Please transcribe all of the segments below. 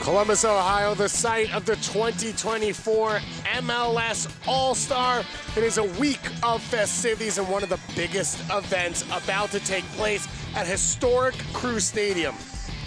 Columbus, Ohio, the site of the 2024 MLS All-Star. It is a week of festivities and one of the biggest events about to take place at historic Crew Stadium.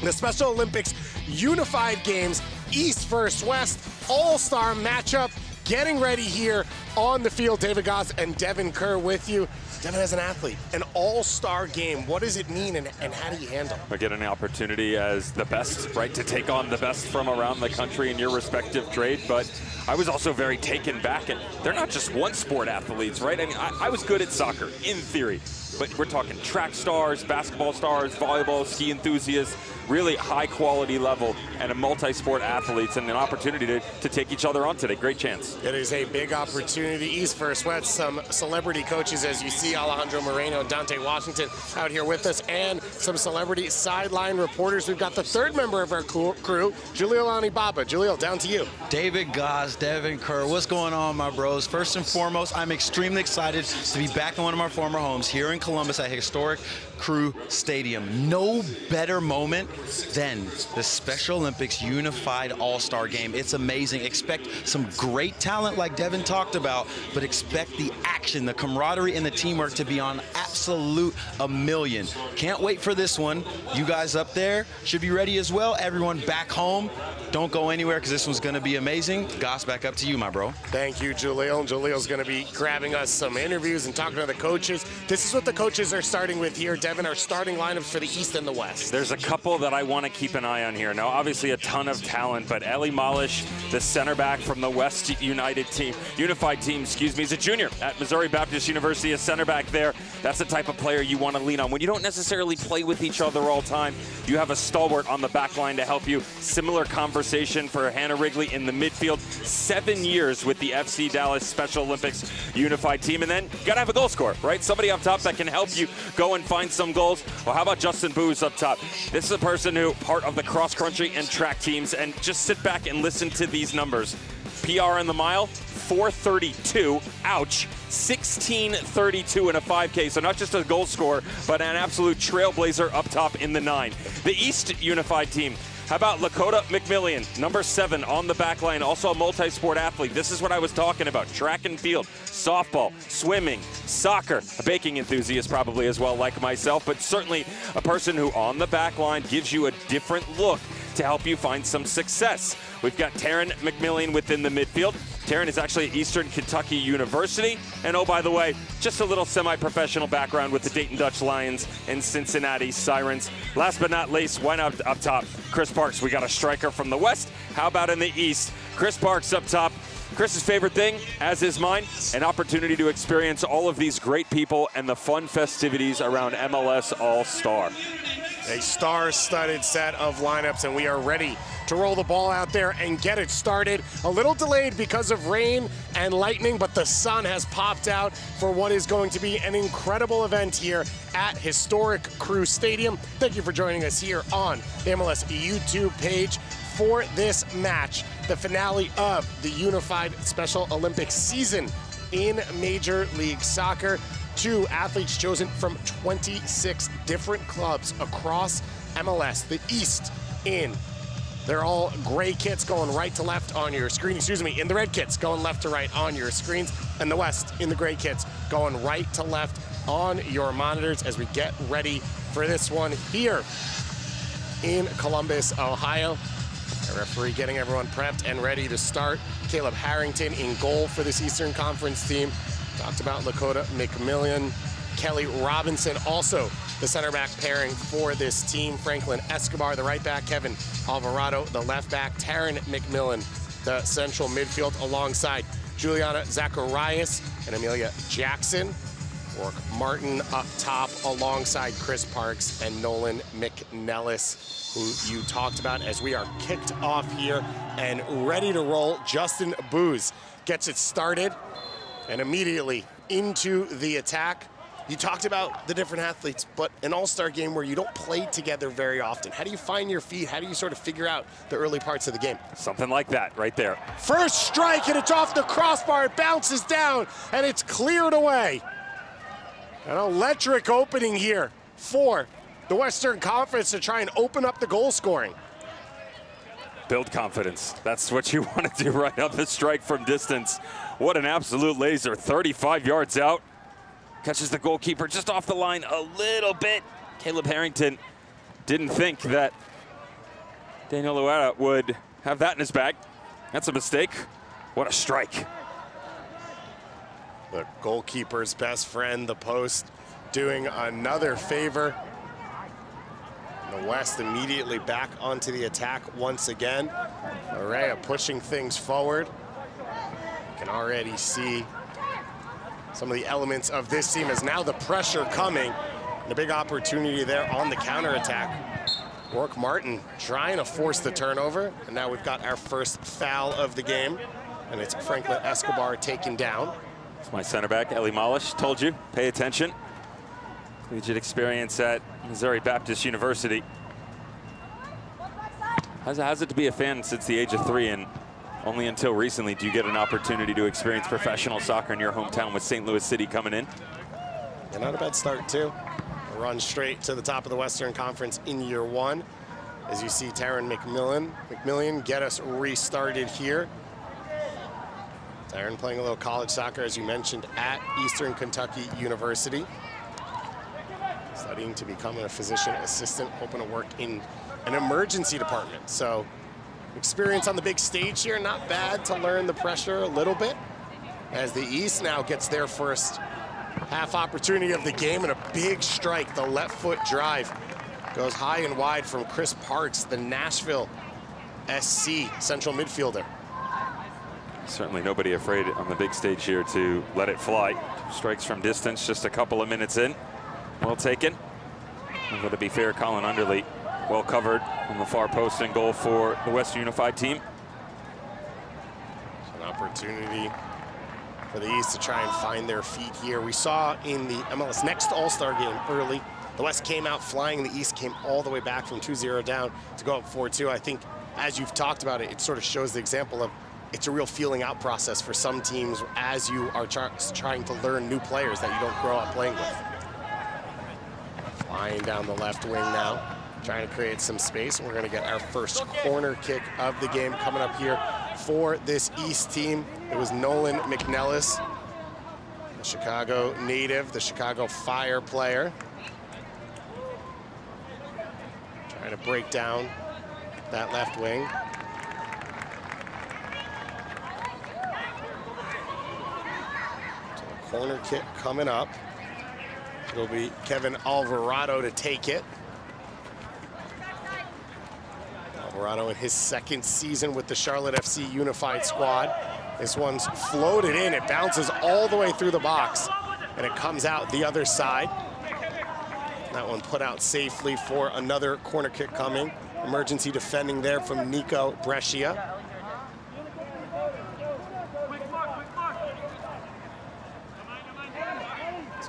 The Special Olympics Unified Games, East versus West, All-Star matchup, getting ready here on the field. David Goss and Devin Kerr with you. Devin, as an athlete, an all-star game, what does it mean and how do you handle it? I get an opportunity as the best, right, to take on the best from around the country in your respective trade, but I was also very taken back, and they're not just one sport athletes, right? I mean, I was good at soccer, in theory, but we're talking track stars, basketball stars, volleyball, ski enthusiasts, really high quality level, and a multi-sport athletes, and an opportunity to take each other on today. Great chance. It is a big opportunity. East versus West, some celebrity coaches, as you see, Alejandro Moreno and Dante Washington out here with us, and some celebrity sideline reporters. We've got the third member of our crew, Julio Baba. Julio, down to you. David Goss, Devin Kerr, what's going on, my bros? First and foremost, I'm extremely excited to be back in one of my former homes here in Columbus at historic Crew Stadium. No better moment than the Special Olympics Unified All-Star Game. It's amazing. Expect some great talent like Devin talked about, but expect the action, the camaraderie, and the teamwork to be on absolute a million. Can't wait for this one. You guys up there should be ready as well. Everyone back home, don't go anywhere because this one's going to be amazing. Goss, back up to you, my bro. Thank you, Julio. And Julio's going to be grabbing us some interviews and talking to the coaches. This is what the coaches are starting with here, Devin, our starting lineups for the East and the West. There's a couple that I want to keep an eye on here. Now, obviously a ton of talent, but Eli Malish, the center back from the West Unified team, is a junior at Missouri Baptist University, a center back there. That's the type of player you want to lean on. When you don't necessarily play with each other all the time, you have a stalwart on the back line to help you. Similar conversation for Hannah Wrigley in the midfield. 7 years with the FC Dallas Special Olympics Unified team. And then you got to have a goal scorer, right? Somebody up top that can help you go and find some goals. Well, how about Justin Booz up top? This is a person who part of the cross-country and track teams, and just sit back and listen to these numbers. PR in the mile, 4:32, ouch, 16:32 in a 5K, so not just a goal scorer, but an absolute trailblazer up top in the 9. The East Unified team, how about Lakota McMillian, number 7 on the back line, also a multi-sport athlete. This is what I was talking about, track and field, softball, swimming, soccer, a baking enthusiast probably as well like myself, but certainly a person who on the back line gives you a different look to help you find some success. We've got Taryn McMillian within the midfield. Taryn is actually at Eastern Kentucky University. And oh, by the way, just a little semi-professional background with the Dayton Dutch Lions and Cincinnati Sirens. Last but not least, why not up top? Chris Parks, we got a striker from the West. How about in the East? Chris Parks up top. Chris's favorite thing, as is mine, an opportunity to experience all of these great people and the fun festivities around MLS All-Star. A star-studded set of lineups, and we are ready to roll the ball out there and get it started. A little delayed because of rain and lightning, but the sun has popped out for what is going to be an incredible event here at historic Crew Stadium. Thank you for joining us here on the MLS YouTube page for this match, the finale of the Unified Special Olympics season in Major League Soccer. 2 athletes chosen from 26 different clubs across MLS. The East they're all gray kits going right to left on your screen. In the red kits going left to right on your screens. And the West in the gray kits going right to left on your monitors as we get ready for this one here in Columbus, Ohio. The referee getting everyone prepped and ready to start. Caleb Harrington in goal for this Eastern Conference team. Talked about Lakota McMillian. Kelly Robinson, also the center back pairing for this team. Franklin Escobar, the right back. Kevin Alvarado, the left back. Taryn McMillian, the central midfield, alongside Juliana Zacharias and Amelia Jackson. Rourke Martin up top alongside Chris Parks and Nolan McNellis, who you talked about as we are kicked off here and ready to roll. Justin Booz gets it started and immediately into the attack. You talked about the different athletes, but an all-star game where you don't play together very often. How do you find your feet? How do you sort of figure out the early parts of the game? Something like that right there. First strike, and it's off the crossbar. It bounces down, and it's cleared away. An electric opening here for the Western Conference to try and open up the goal scoring. Build confidence. That's what you want to do right up the strike from distance. What an absolute laser. 35 yards out. Catches the goalkeeper just off the line a little bit. Caleb Harrington didn't think that Daniel Loera would have that in his bag. That's a mistake. What a strike. The goalkeeper's best friend, the post, doing another favor. The West immediately back onto the attack once again. Araya pushing things forward. You can already see some of the elements of this team as now the pressure coming. And a big opportunity there on the counterattack. Rourke Martin trying to force the turnover. And now we've got our first foul of the game. And it's Franklin Escobar taken down. It's my center back, Eli Malish, told you, pay attention. Collegiate experience at Missouri Baptist University. How's it to be a fan since the age of 3, and only until recently do you get an opportunity to experience professional soccer in your hometown with St. Louis City coming in? Yeah, not a bad start too. A run straight to the top of the Western Conference in year 1. As you see Taron McMillian get us restarted here. Taron playing a little college soccer, as you mentioned, at Eastern Kentucky University. Studying to become a physician assistant, hoping to work in an emergency department. So experience on the big stage here, not bad to learn the pressure a little bit. As the East now gets their first half opportunity of the game, and a big strike, the left foot drive goes high and wide from Chris Parks, the Nashville SC central midfielder. Certainly nobody afraid on the big stage here to let it fly. Strikes from distance just a couple of minutes in. Well taken. And to be fair, Colin Underley well covered on the far post and goal for the West Unified team. An opportunity for the East to try and find their feet here. We saw in the MLS Next All-Star game early, the West came out flying, the East came all the way back from 2-0 down to go up 4-2. I think, as you've talked about it, it sort of shows the example of it's a real feeling out process for some teams as you are trying to learn new players that you don't grow up playing with. Flying down the left wing now, trying to create some space. And we're going to get our first corner kick of the game coming up here for this East team. It was Nolan McNellis, the Chicago native, the Chicago Fire player. Trying to break down that left wing. Corner kick coming up. It'll be Kevin Alvarado to take it. Alvarado in his second season with the Charlotte FC Unified squad. This one's floated in. It bounces all the way through the box, and it comes out the other side. That one put out safely for another corner kick coming. Emergency defending there from Nico Brescia.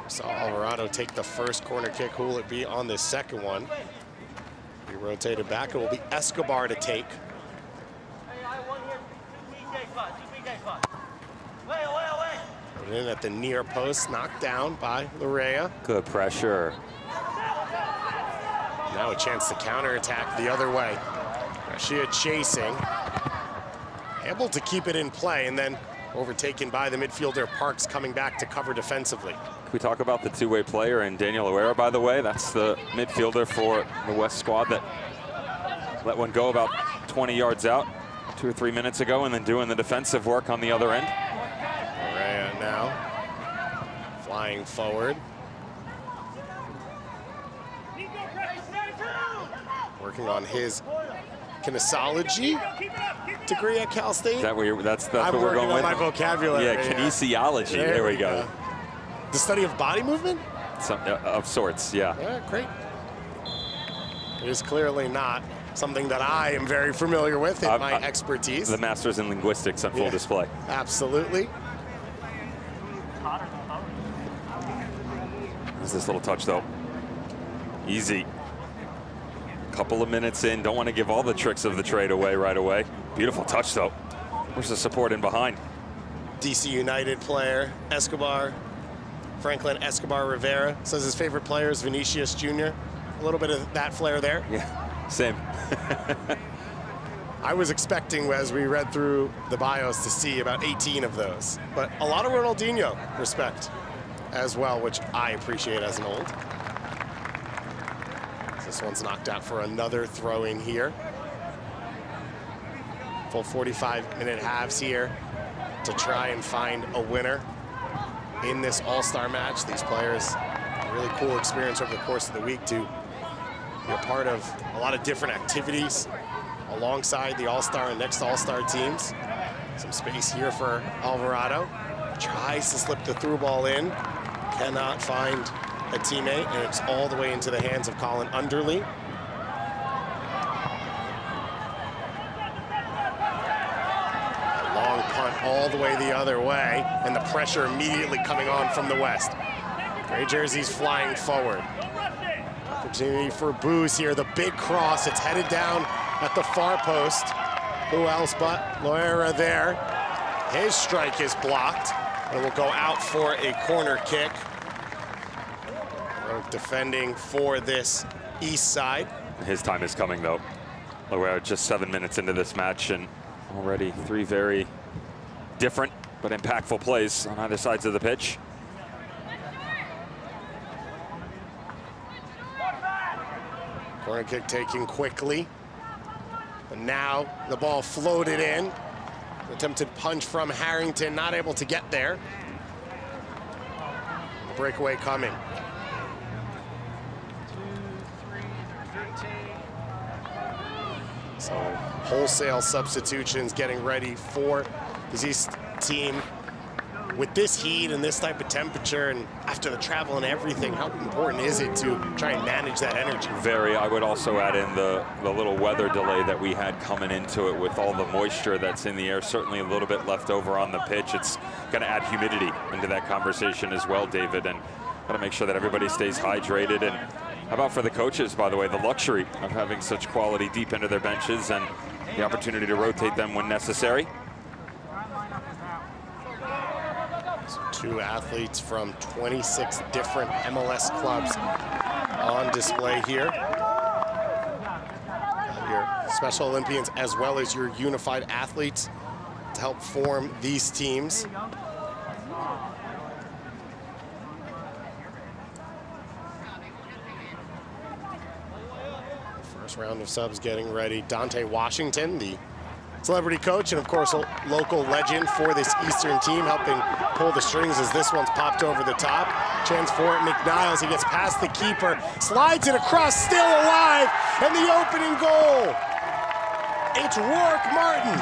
Saw Alvarado take the first corner kick. Who will it be on this second one? Be rotated back. It will be Escobar to take. Put it in at the near post, knocked down by Lorea. Good pressure. Now a chance to counterattack the other way. Brescia chasing. Able to keep it in play, and then overtaken by the midfielder Parks, coming back to cover defensively. Can we talk about the two-way player and Daniel Loera, by the way? That's the midfielder for the West squad that let one go about 20 yards out 2 or 3 minutes ago, and then doing the defensive work on the other end. Lorea now flying forward. Working on his kinesiology degree at Cal State. Is that where that's what we're going with? My vocabulary. Yeah, kinesiology. There we go. The study of body movement? Of sorts, yeah. Yeah, great. It is clearly not something that I am very familiar with in my expertise. The master's in linguistics on full display. Absolutely. There's this little touch, though. Easy. Couple of minutes in. Don't want to give all the tricks of the trade away right away. Beautiful touch, though. Where's the support in behind? DC United player, Escobar. Franklin Escobar Rivera says his favorite player is Vinicius Jr. A little bit of that flair there. Yeah, same. I was expecting, as we read through the bios, to see about 18 of those. But a lot of Ronaldinho respect as well, which I appreciate as an old. This one's knocked out for another throw-in here. Full 45-minute halves here to try and find a winner in this all-star match. These players, a really cool experience over the course of the week to be a part of a lot of different activities alongside the all-star and next all-star teams. Some space here for Alvarado. Tries to slip the through ball in, cannot find a teammate, and it's all the way into the hands of Colin Underley. A long punt all the way the other way, and the pressure immediately coming on from the west. Gray jerseys flying forward. Opportunity for Booz here, the big cross, it's headed down at the far post. Who else but Loera there. His strike is blocked, and will go out for a corner kick. Defending for this east side. His time is coming, though. Loera just 7 minutes into this match, and already 3 very different but impactful plays on either sides of the pitch. Corner kick taken quickly. But now the ball floated in. Attempted punch from Harrington, not able to get there. The breakaway coming. So wholesale substitutions getting ready for the East team. With this heat and this type of temperature, and after the travel and everything, how important is it to try and manage that energy? Very. I would also add in the little weather delay that we had coming into it with all the moisture that's in the air. Certainly a little bit left over on the pitch. It's going to add humidity into that conversation as well, David, and got to make sure that everybody stays hydrated. And how about for the coaches, by the way, the luxury of having such quality deep into their benches and the opportunity to rotate them when necessary. So 2 athletes from 26 different MLS clubs on display here. Your Special Olympians as well as your unified athletes to help form these teams. First round of subs getting ready. Dante Washington, the celebrity coach, and of course a local legend for this Eastern team, helping pull the strings as this one's popped over the top. Chance for McNiles, he gets past the keeper, slides it across, still alive, and the opening goal. It's Rourke Martin,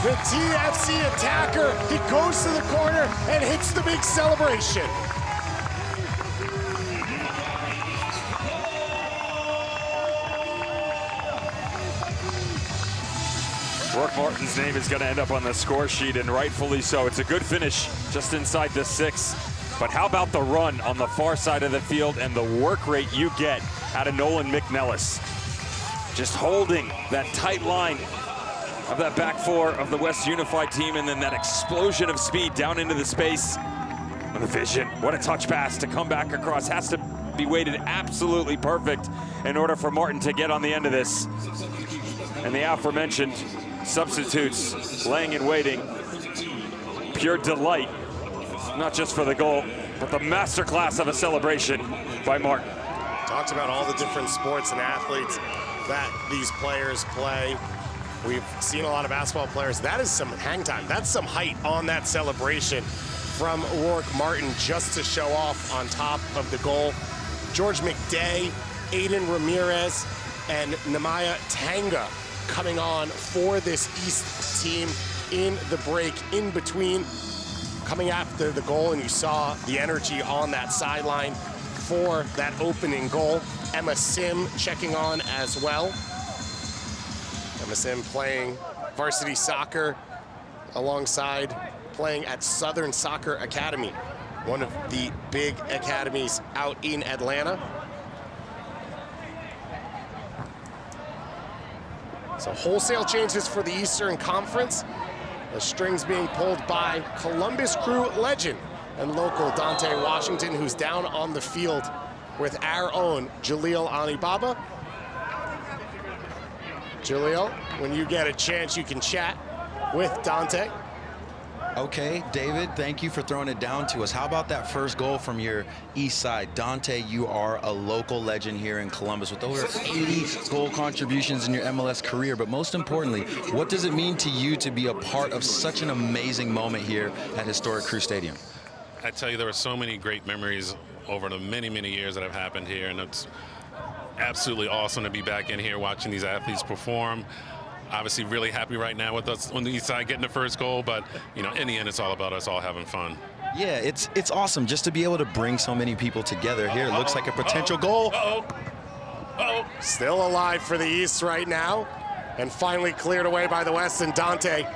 the TFC attacker. He goes to the corner and hits the big celebration. Rourke Martin's name is going to end up on the score sheet, and rightfully so. It's a good finish just inside the 6. But how about the run on the far side of the field and the work rate you get out of Nolan McNellis? Just holding that tight line of that back 4 of the West Unified team, and then that explosion of speed down into the space. And the vision, what a touch pass to come back across. Has to be weighted absolutely perfect in order for Martin to get on the end of this. And the aforementioned substitutes laying in waiting. Pure delight, not just for the goal, but the masterclass of a celebration by Martin. Talks about all the different sports and athletes that these players play. We've seen a lot of basketball players. That is some hang time. That's some height on that celebration from Rourke Martin, just to show off on top of the goal. George McDay, Aiden Ramirez, and Nemaya Tanga coming on for this East team in the break in between, coming after the goal, and you saw the energy on that sideline for that opening goal. Emma Sim checking on as well. Emma Sim playing varsity soccer alongside playing at Southern Soccer Academy, one of the big academies out in Atlanta. So wholesale changes for the Eastern Conference. The strings being pulled by Columbus Crew legend and local Dante Washington, who's down on the field with our own Jaleel Anibaba. Julio, when you get a chance, you can chat with Dante. Okay, David, thank you for throwing it down to us. How about that first goal from your east side? Dante, you are a local legend here in Columbus with over 80 goal contributions in your MLS career. But most importantly, what does it mean to you to be a part of such an amazing moment here at historic Crew Stadium? I tell you, there were so many great memories over the many, many years that have happened here, and it's absolutely awesome to be back in here watching these athletes perform. Obviously really happy right now with us on the east side getting the first goal, but you know, in the end, it's all about us all having fun. Yeah, it's awesome just to be able to bring so many people together here. It looks like a potential goal. Still alive for the East right now, and finally cleared away by the West, and Dante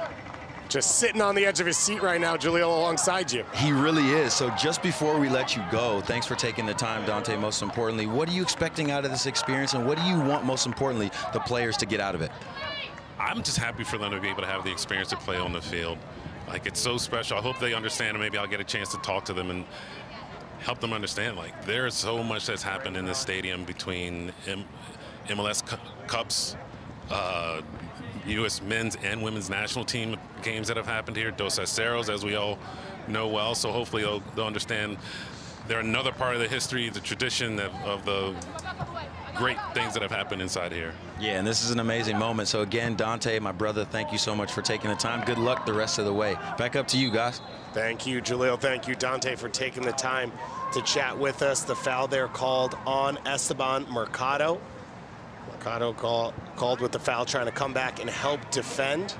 just sitting on the edge of his seat right now, Julio, alongside you. He really is. So just before we let you go, thanks for taking the time, Dante, most importantly. What are you expecting out of this experience, and what do you want, most importantly, the players to get out of it? I'm just happy for them to be able to have the experience to play on the field. Like, it's so special. I hope they understand, and maybe I'll get a chance to talk to them and help them understand, like, there is so much that's happened in this stadium between MLS Cups, U.S. men's and women's national team games that have happened here, Dos Aceros, as we all know well. So hopefully they'll understand they're another part of the history, the tradition of the great things that have happened inside here. Yeah, and this is an amazing moment. So again, Dante, my brother, thank you so much for taking the time. Good luck the rest of the way. Back up to you, guys. Thank you, Julio. Thank you, Dante, for taking the time to chat with us. The foul there called on Esteban Mercado. Mercado called with the foul, trying to come back and help defend.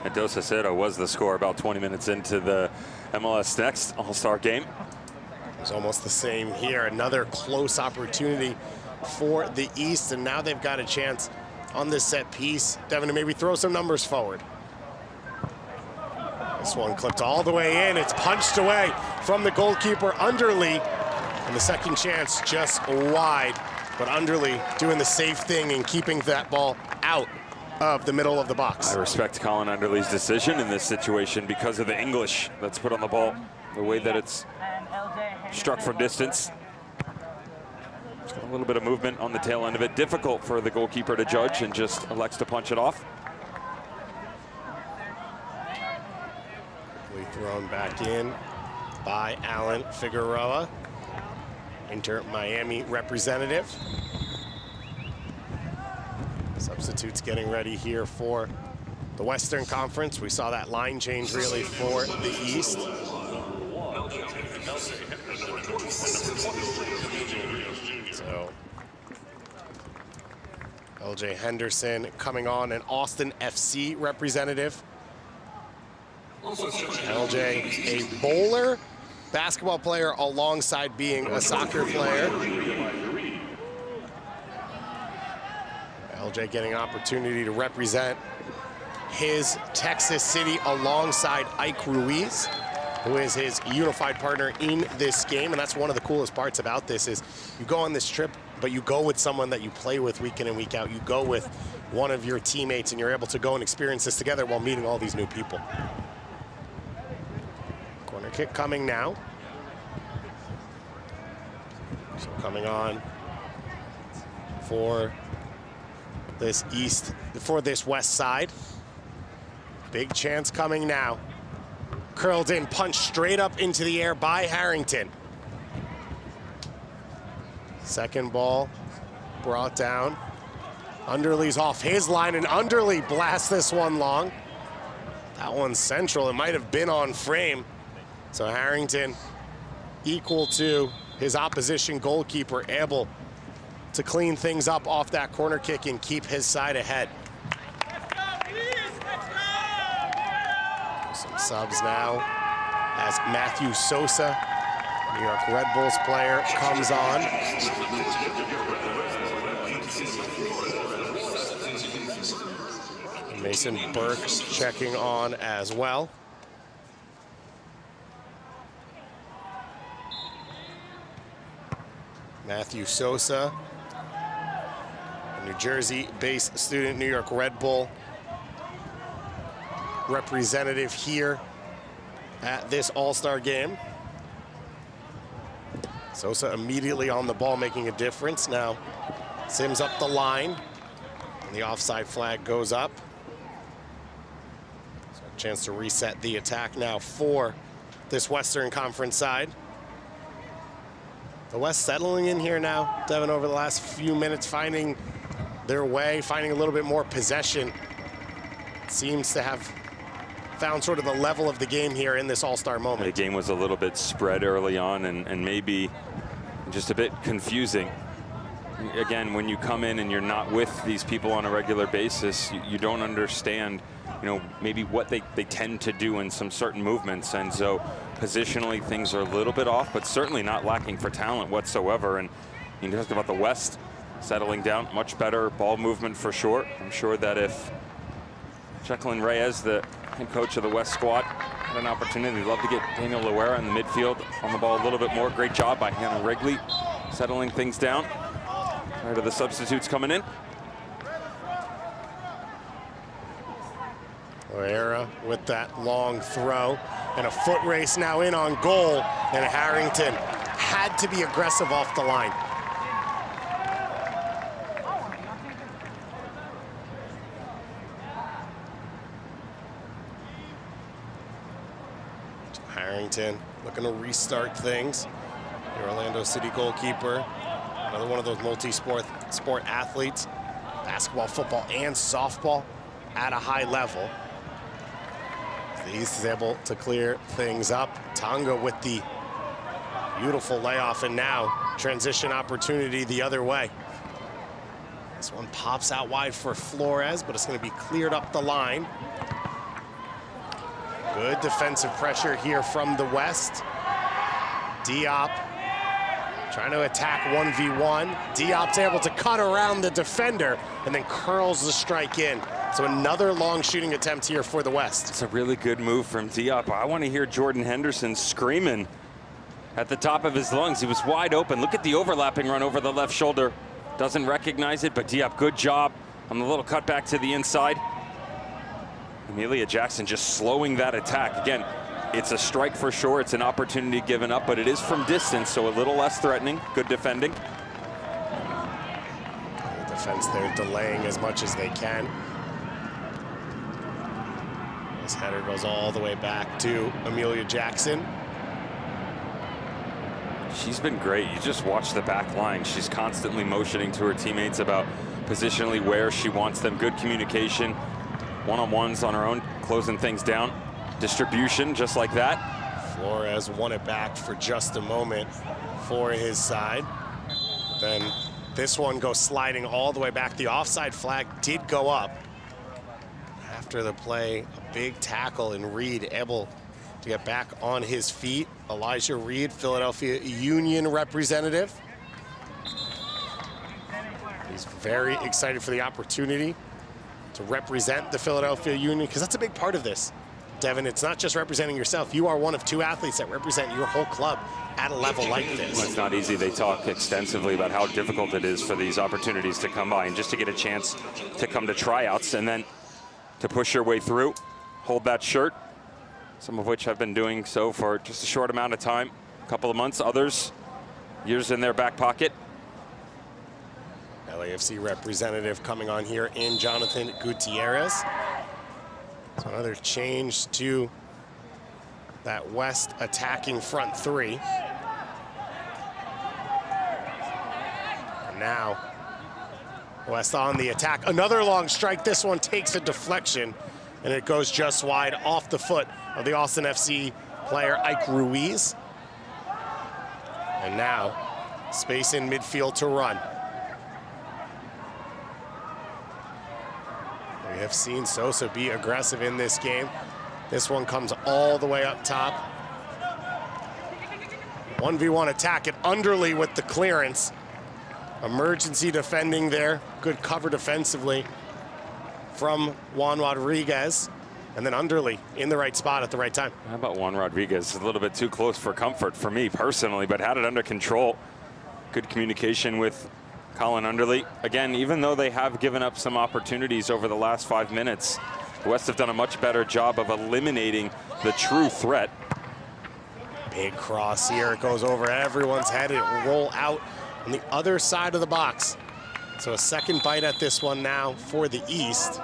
And Dos Aceros was the score about 20 minutes into the MLS Next All-Star game. It was almost the same here. Another close opportunity for the East, and now they've got a chance on this set piece, Devin, to maybe throw some numbers forward. This one clipped all the way in. It's punched away from the goalkeeper, Underly, and the second chance just wide. But Underly doing the safe thing and keeping that ball out of the middle of the box. I respect Colin Underly's decision in this situation because of the English that's put on the ball, the way that it's struck from distance. A little bit of movement on the tail end of it. Difficult for the goalkeeper to judge, and just elects to punch it off. Thrown back in by Alan Figueroa, Inter Miami representative. Substitutes getting ready here for the Western Conference. We saw that line change really for the East. So LJ Henderson coming on, an Austin FC representative. LJ, a bowler, basketball player alongside being a soccer player. LJ getting an opportunity to represent his Texas City alongside Ike Ruiz, who is his unified partner in this game. And that's one of the coolest parts about this is you go on this trip, but you go with someone that you play with week in and week out. You go with one of your teammates, and you're able to go and experience this together while meeting all these new people. Corner kick coming now. So coming on for this west side. Big chance coming now. Curled in, punched straight up into the air by Harrington. Second ball brought down. Underly's off his line, and Underly blasts this one long. That one's central. It might have been on frame. So Harrington, equal to his opposition goalkeeper, able to clean things up off that corner kick and keep his side ahead. Some subs now as Matthew Sosa, New York Red Bulls player, comes on. Mason Burke checking on as well. Matthew Sosa, a New Jersey-based student, New York Red Bull representative here at this All-Star game. Sosa immediately on the ball, making a difference. Now Sims up the line. And the offside flag goes up. So a chance to reset the attack now for this Western Conference side. The West settling in here now, Devin, over the last few minutes, finding their way, finding a little bit more possession. Seems to have found sort of the level of the game here in this all-star moment. The game was a little bit spread early on and maybe just a bit confusing. Again, when you come in and you're not with these people on a regular basis, you don't understand, maybe what they tend to do in some certain movements. And so positionally, things are a little bit off, but certainly not lacking for talent whatsoever. And you talk about the West settling down, much better ball movement for sure. I'm sure that if Jacqueline Reyes, the head coach of the West squad, had an opportunity, we'd love to get Daniel Loera in the midfield on the ball a little bit more. Great job by Hannah Wrigley settling things down prior to the substitutes coming in. Loera with that long throw, and a foot race now in on goal, and Harrington had to be aggressive off the line. Harrington looking to restart things. The Orlando City goalkeeper, another one of those multi-sport athletes, basketball, football, and softball at a high level. The East is able to clear things up. Tonga with the beautiful layoff, and now transition opportunity the other way. This one pops out wide for Flores, but it's going to be cleared up the line. Good defensive pressure here from the West. Diop trying to attack 1v1. Diop's able to cut around the defender and then curls the strike in. So another long shooting attempt here for the West. It's a really good move from Diop. I want to hear Jordan Henderson screaming at the top of his lungs. He was wide open. Look at the overlapping run over the left shoulder. Doesn't recognize it, but Diop, good job on the little cutback to the inside. Amelia Jackson just slowing that attack. Again, it's a strike for sure. It's an opportunity given up, but it is from distance, so a little less threatening. Good defending. The defense there delaying as much as they can. This header goes all the way back to Amelia Jackson. She's been great. You just watch the back line. She's constantly motioning to her teammates about positionally where she wants them. Good communication. One-on-ones on her own, closing things down. Distribution, just like that. Flores won it back for just a moment for his side. Then this one goes sliding all the way back. The offside flag did go up. After the play, a big tackle, and Reed able to get back on his feet. Elijah Reed, Philadelphia Union representative. He's very excited for the opportunity to represent the Philadelphia Union, because that's a big part of this. Devin, it's not just representing yourself. You are one of two athletes that represent your whole club at a level like this. Well, it's not easy. They talk extensively about how difficult it is for these opportunities to come by, and just to get a chance to come to tryouts and then to push your way through, hold that shirt, some of which have been doing so for just a short amount of time, a couple of months, others years in their back pocket. LAFC representative coming on here in Jonathan Gutierrez. So another change to that West attacking front three. And now West on the attack. Another long strike. This one takes a deflection, and it goes just wide off the foot of the Austin FC player Ike Ruiz. And now space in midfield to run. We have seen Sosa be aggressive in this game. This one comes all the way up top. 1v1 attack, and Underly with the clearance. Emergency defending there. Good cover defensively from Juan Rodriguez. And then Underly in the right spot at the right time. How about Juan Rodriguez? A little bit too close for comfort for me personally, but had it under control. Good communication with Colin Underly. Again, even though they have given up some opportunities over the last 5 minutes, the West have done a much better job of eliminating the true threat. Big cross here. It goes over everyone's head. It will roll out on the other side of the box. So a second bite at this one now for the East.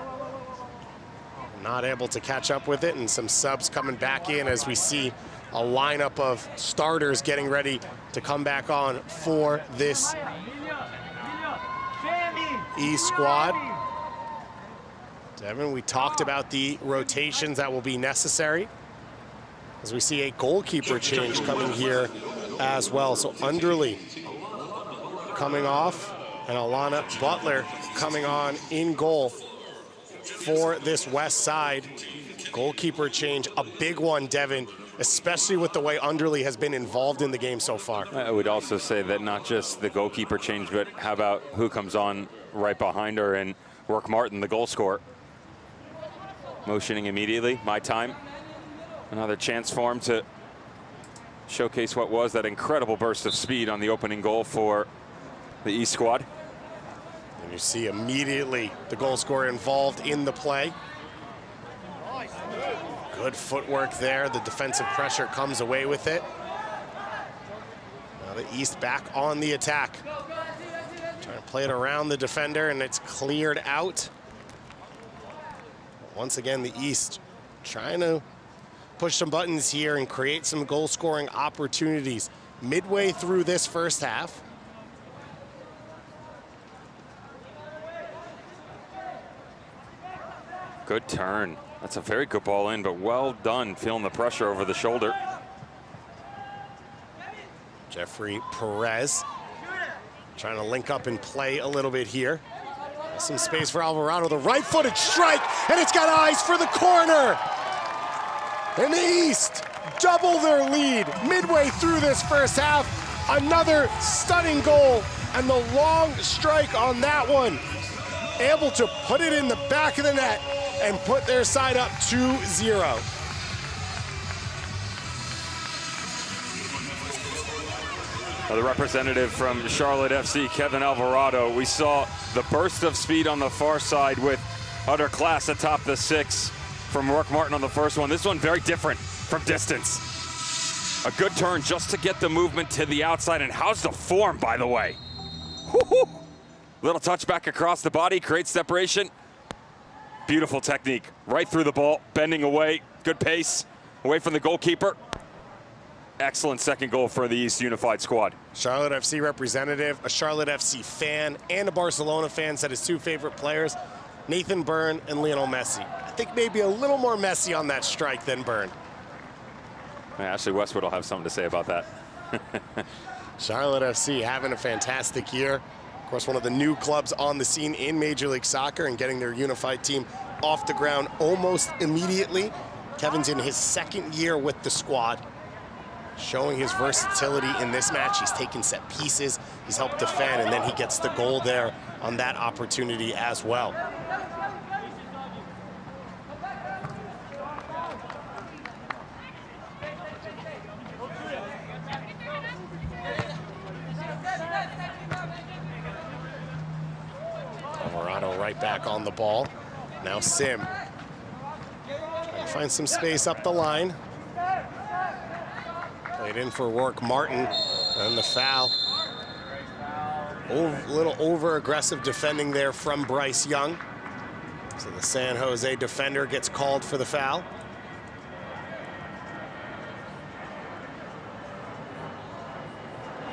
Not able to catch up with it, and some subs coming back in as we see a lineup of starters getting ready to come back on for this East squad. Devin, we talked about the rotations that will be necessary as we see a goalkeeper change coming here as well. So Underly coming off, and Alana Butler coming on in goal for this West side. Goalkeeper change, a big one, Devin, especially with the way Underly has been involved in the game so far. I would also say that not just the goalkeeper change, but how about who comes on right behind her, and Rourke Martin, the goal scorer. Motioning immediately, my time. Another chance for him to showcase what was that incredible burst of speed on the opening goal for the East squad. And you see immediately the goal scorer involved in the play. Good footwork there. The defensive pressure comes away with it. Now the East back on the attack. Trying to play it around the defender, and it's cleared out. Once again, the East trying to push some buttons here and create some goal-scoring opportunities midway through this first half. Good turn. That's a very good ball in, but well done, feeling the pressure over the shoulder. Jeffrey Perez trying to link up and play a little bit here. Some space for Alvarado, the right-footed strike, and it's got eyes for the corner. And the East double their lead midway through this first half. Another stunning goal, and the long strike on that one. Able to put it in the back of the net and put their side up 2-0. The representative from Charlotte FC, Kevin Alvarado. We saw the burst of speed on the far side with utter class atop the six from Rourke Martin on the first one. This one very different from distance. A good turn just to get the movement to the outside. And how's the form, by the way? Woo-hoo. Little touchback across the body, creates separation. Beautiful technique, right through the ball, bending away, good pace, away from the goalkeeper. Excellent second goal for the East Unified squad. Charlotte FC representative, a Charlotte FC fan, and a Barcelona fan, said his two favorite players, Nathan Byrne and Lionel Messi. I think maybe a little more Messi on that strike than Byrne. Ashley Westwood will have something to say about that. Charlotte FC having a fantastic year. Of course, one of the new clubs on the scene in Major League Soccer and getting their unified team off the ground almost immediately. Kevin's in his second year with the squad, showing his versatility in this match. He's taken set pieces, he's helped defend, and then he gets the goal there on that opportunity as well. Alvarado right back on the ball. Now Sim trying to find some space up the line. Played in for Rourke Martin, and the foul. A little over-aggressive defending there from Bryce Young. So the San Jose defender gets called for the foul.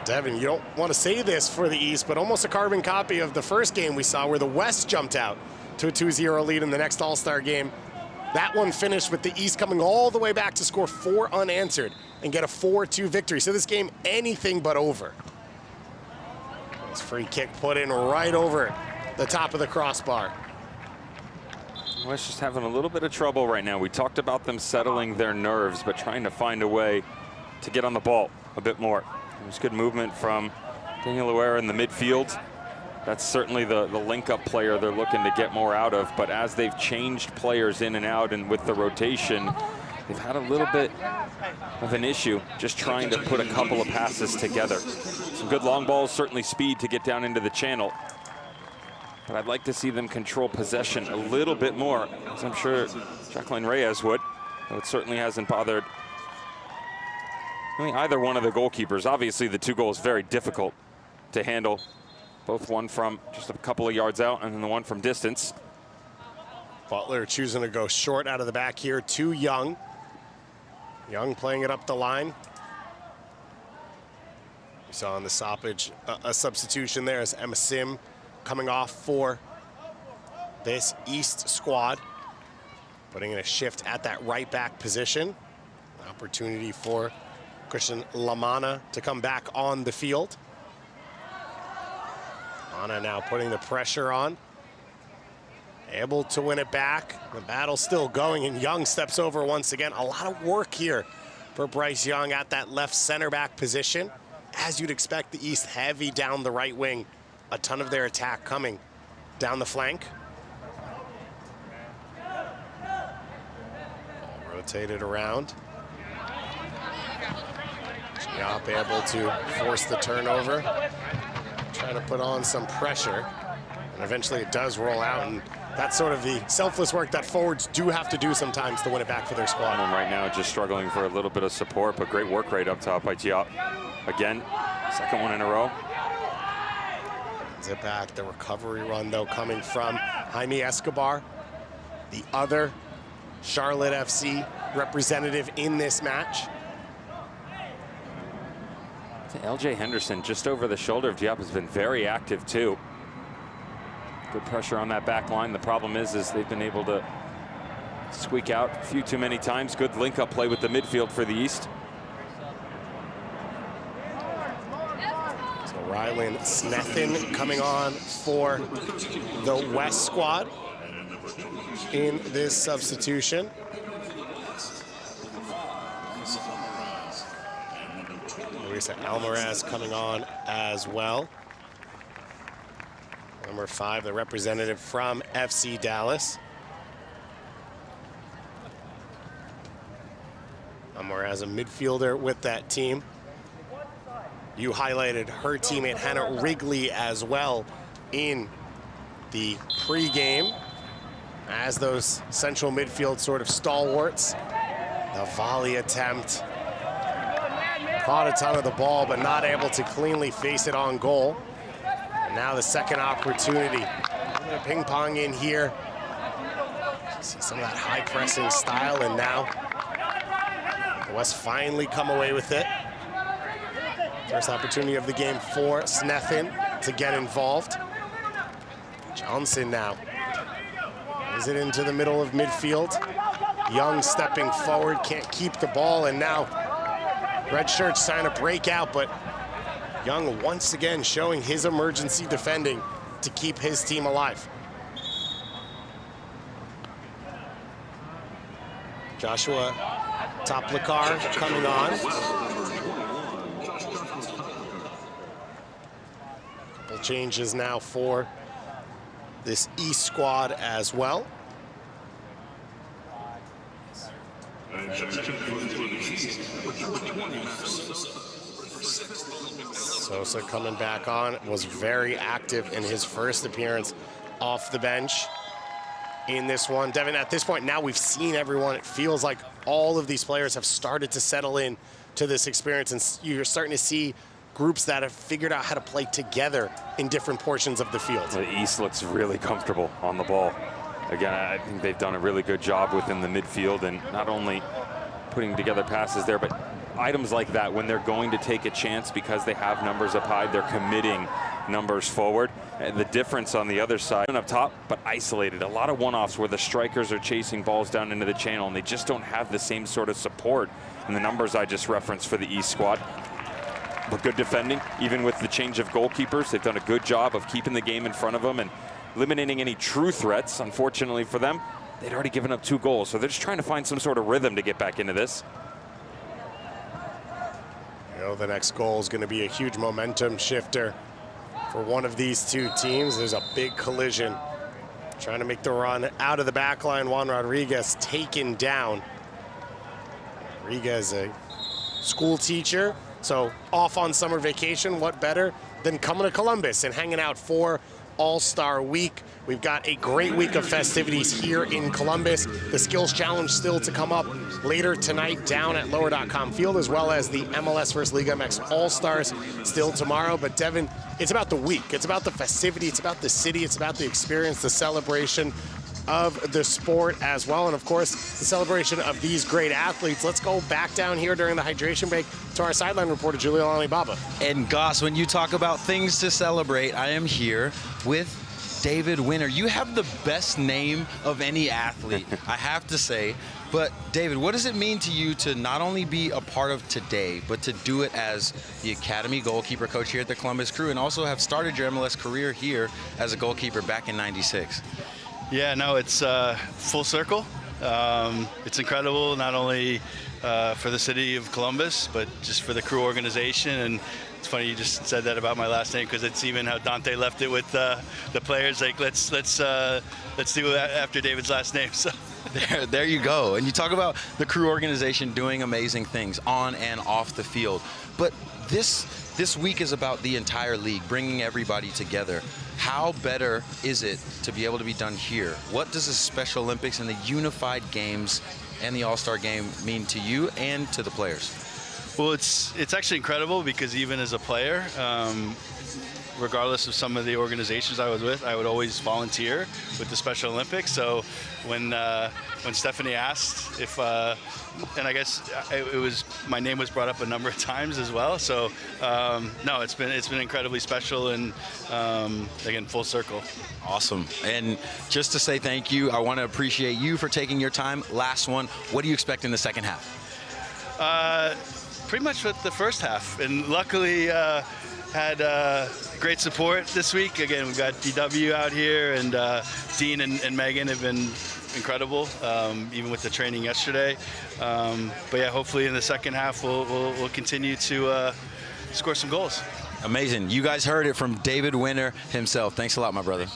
Devin, you don't want to say this for the East, but almost a carbon copy of the first game we saw where the West jumped out to a 2-0 lead in the next All-Star game. That one finished with the East coming all the way back to score 4 unanswered and get a 4-2 victory. So this game, anything but over. This free kick put in right over the top of the crossbar. West just having a little bit of trouble right now. We talked about them settling their nerves, but trying to find a way to get on the ball a bit more. There's good movement from Daniel Luera in the midfield. That's certainly the link-up player they're looking to get more out of. But as they've changed players in and out and with the rotation, they've had a little bit of an issue just trying to put a couple of passes together. Some good long balls, certainly speed to get down into the channel. But I'd like to see them control possession a little bit more, as I'm sure Jacqueline Reyes would, though it certainly hasn't bothered either one of the goalkeepers. Obviously, the 2 goals very difficult to handle Both one from just a couple of yards out and then the one from distance. Butler choosing to go short out of the back here to Young. Young playing it up the line. We saw in the stoppage a substitution there as Emma Sim coming off for this East squad. Putting in a shift at that right back position. Opportunity for Christian Lamana to come back on the field. Lamana now putting the pressure on. Able to win it back. The battle's still going, and Young steps over once again. A lot of work here for Bryce Young at that left center back position. As you'd expect, the East heavy down the right wing. A ton of their attack coming down the flank. Rotated around. Giap able to force the turnover. Trying to put on some pressure. And eventually it does roll out, and that's sort of the selfless work that forwards do have to do sometimes to win it back for their squad. And right now just struggling for a little bit of support, but great work right up top by Giap. Again, second one in a row. Zip back, the recovery run though coming from Jaime Escobar, the other Charlotte FC representative in this match. LJ Henderson just over the shoulder of Giap has been very active too. Good pressure on that back line. The problem is they've been able to squeak out a few too many times. Good link-up play with the midfield for the East. So Rylan Snethin coming on for the West squad in this substitution. Luisa Alvarez coming on as well. Number 5, the representative from FC Dallas. Alvarez, a midfielder with that team. You highlighted her teammate Hannah Wrigley as well in the pregame as those central midfield sort of stalwarts. The volley attempt. Caught a ton of the ball, but not able to cleanly face it on goal. And now the second opportunity. A bit of ping pong in here. See some of that high pressing style, and now the West finally come away with it. First opportunity of the game for Snethin to get involved. Johnson now. Is it into the middle of midfield? Young stepping forward, can't keep the ball, and now Red Shirts trying to break out, but Young once again showing his emergency defending to keep his team alive. Joshua Toplakar coming on. Couple changes now for this East squad as well. Sosa coming back on, was very active in his first appearance off the bench in this one. Devin, at this point now we've seen everyone. It feels like all of these players have started to settle in to this experience, and you're starting to see groups that have figured out how to play together in different portions of the field. The East looks really comfortable on the ball. Again, I think they've done a really good job within the midfield, and not only putting together passes there, but items like that when they're going to take a chance because they have numbers up high, they're committing numbers forward. And the difference on the other side, up top, but isolated. A lot of one-offs where the strikers are chasing balls down into the channel, and they just don't have the same sort of support in the numbers I just referenced for the East squad. But good defending, even with the change of goalkeepers. They've done a good job of keeping the game in front of them and eliminating any true threats. Unfortunately for them, they'd already given up 2 goals, so they're just trying to find some sort of rhythm to get back into this. You know, the next goal is going to be a huge momentum shifter for one of these two teams. There's a big collision. Trying to make the run out of the back line. Juan Rodriguez taken down. Rodriguez, a school teacher, so off on summer vacation. What better than coming to Columbus and hanging out for All-Star Week. We've got a great week of festivities here in Columbus. The Skills Challenge still to come up later tonight down at lower.com field, as well as the MLS vs. Liga MX All-Stars still tomorrow. But Devin, it's about the week. It's about the festivity. It's about the city. It's about the experience, the celebration of the sport as well, and of course the celebration of these great athletes. Let's go back down here during the hydration break to our sideline reporter Julio Alibaba. And Goss, when you talk about things to celebrate, I am here with David Winner. You have the best name of any athlete, I have to say. But David, what does it mean to you to not only be a part of today, but to do it as the Academy goalkeeper coach here at the Columbus Crew, and also have started your MLS career here as a goalkeeper back in '96? Yeah, no, it's full circle. It's incredible, not only for the city of Columbus, but just for the Crew organization. And it's funny you just said that about my last name, because it's even how Dante left it with the players. Like, let's do it after David's last name. So there you go. And you talk about the Crew organization doing amazing things on and off the field. But this week is about the entire league, bringing everybody together. How better is it to be able to be done here? What does the Special Olympics and the Unified Games and the All-Star Game mean to you and to the players? Well, it's actually incredible, because even as a player, regardless of some of the organizations I was with, I would always volunteer with the Special Olympics. So when Stephanie asked if, and I guess it was, my name was brought up a number of times as well. So no, it's been incredibly special, and again, full circle. Awesome. And just to say thank you, I want to appreciate you for taking your time. Last one, what do you expect in the second half? Pretty much with the first half, and luckily had great support this week. Again, we've got DW out here, and Dean and Megan have been incredible, even with the training yesterday. But yeah, hopefully in the second half we'll continue to score some goals. Amazing. You guys heard it from David Winner himself. Thanks a lot, my brother.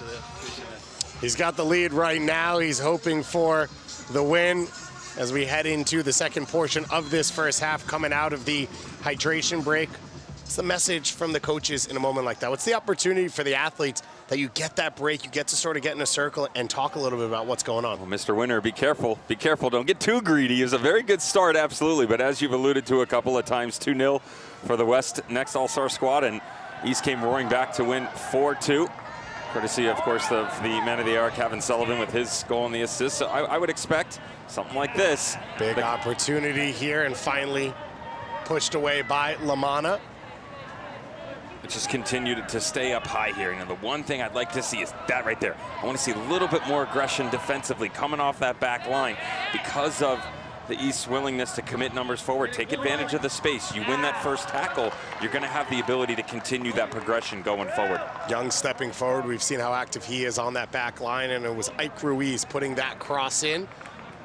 He's got the lead right now. He's hoping for the win as we head into the second portion of this first half, coming out of the hydration break. What's the message from the coaches in a moment like that? What's the opportunity for the athletes that you get that break, you get to sort of get in a circle and talk a little bit about what's going on? Well, Mr. Winner, be careful. Be careful. Don't get too greedy. It was a very good start, absolutely. But as you've alluded to a couple of times, 2-0 for the West next All-Star squad. And East came roaring back to win 4-2. Courtesy, of course, of the man of the hour, Kevin Sullivan, with his goal and the assist. So I would expect something like this. Big opportunity here, and finally pushed away by Lamanna. Just continue to stay up high here. You know, the one thing I'd like to see is that right there. I want to see a little bit more aggression defensively coming off that back line because of the East's willingness to commit numbers forward. Take advantage of the space. You win that first tackle, you're going to have the ability to continue that progression going forward. Young stepping forward. We've seen how active he is on that back line, and it was Ike Ruiz putting that cross in,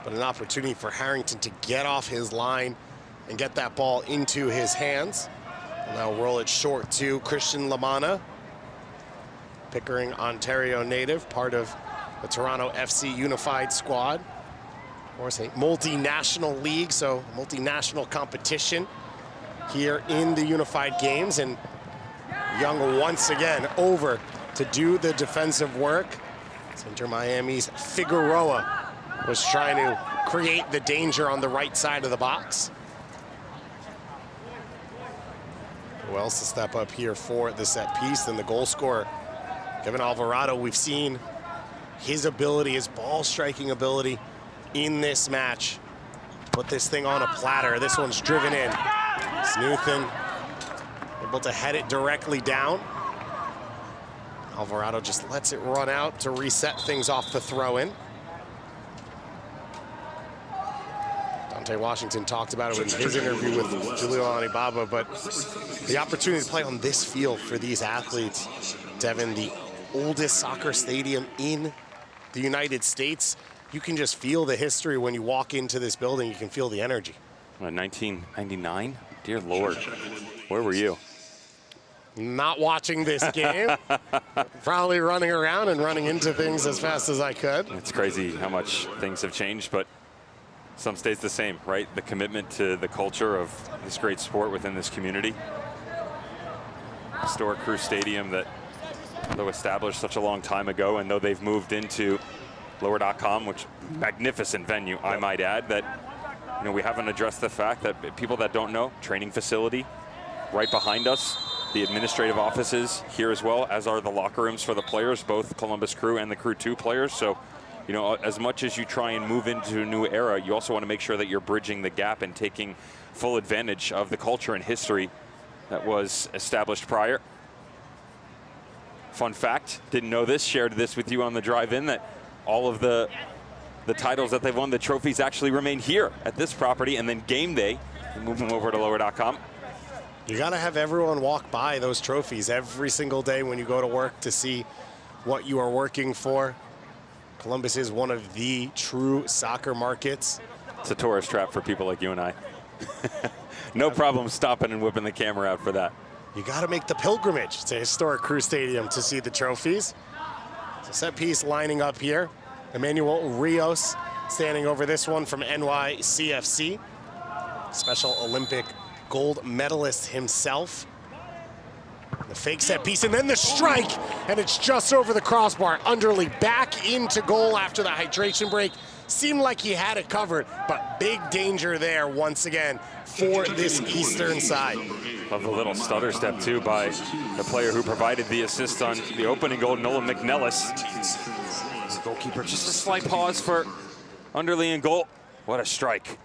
but an opportunity for Harrington to get off his line and get that ball into his hands. And now roll it short to Christian Lamanna, Pickering, Ontario native, part of the Toronto FC Unified squad. Of course, a multinational league, so multinational competition here in the Unified Games. And Young once again over to do the defensive work. Inter Miami's Figueroa was trying to create the danger on the right side of the box. Who else to step up here for the set piece than the goal scorer, Kevin Alvarado? We've seen his ability, his ball striking ability in this match. Put this thing on a platter. This one's driven in. Snoothen able to head it directly down. Alvarado just lets it run out to reset things off the throw-in. Dante Washington talked about it in his interview with Julio Alibaba, but the opportunity to play on this field for these athletes, Devin, the oldest soccer stadium in the United States, you can just feel the history when you walk into this building. You can feel the energy. 1999? Dear Lord, where were you? Not watching this game. Probably running around and running into things as fast as I could. It's crazy how much things have changed, but some stays the same, right? The commitment to the culture of this great sport within this community. Historic Crew Stadium that though established such a long time ago, and though they've moved into lower.com, which magnificent venue, I might add, that we haven't addressed the fact that people that don't know, training facility right behind us, the administrative offices here as well, as are the locker rooms for the players, both Columbus Crew and the Crew 2 players. So, as much as you try and move into a new era, you also want to make sure that you're bridging the gap and taking full advantage of the culture and history that was established prior. Fun fact, didn't know this, shared this with you on the drive-in, that all of the titles that they've won, the trophies actually remain here at this property, and then game day, move them over to lower.com. You got to have everyone walk by those trophies every single day when you go to work to see what you are working for. Columbus is one of the true soccer markets. It's a tourist trap for people like you and I. No problem stopping and whipping the camera out for that. You got to make the pilgrimage to historic Crew Stadium to see the trophies. It's a set piece lining up here. Emmanuel Rios standing over this one from NYCFC. Special Olympic gold medalist himself. The fake set piece and then the strike, and it's just over the crossbar. Underly back into goal after the hydration break. Seemed like he had it covered, but big danger there once again for this eastern side. Love the little stutter step too by the player who provided the assist on the opening goal, Nolan McNellis. Goalkeeper, just a slight pause for Underly in goal. What a strike.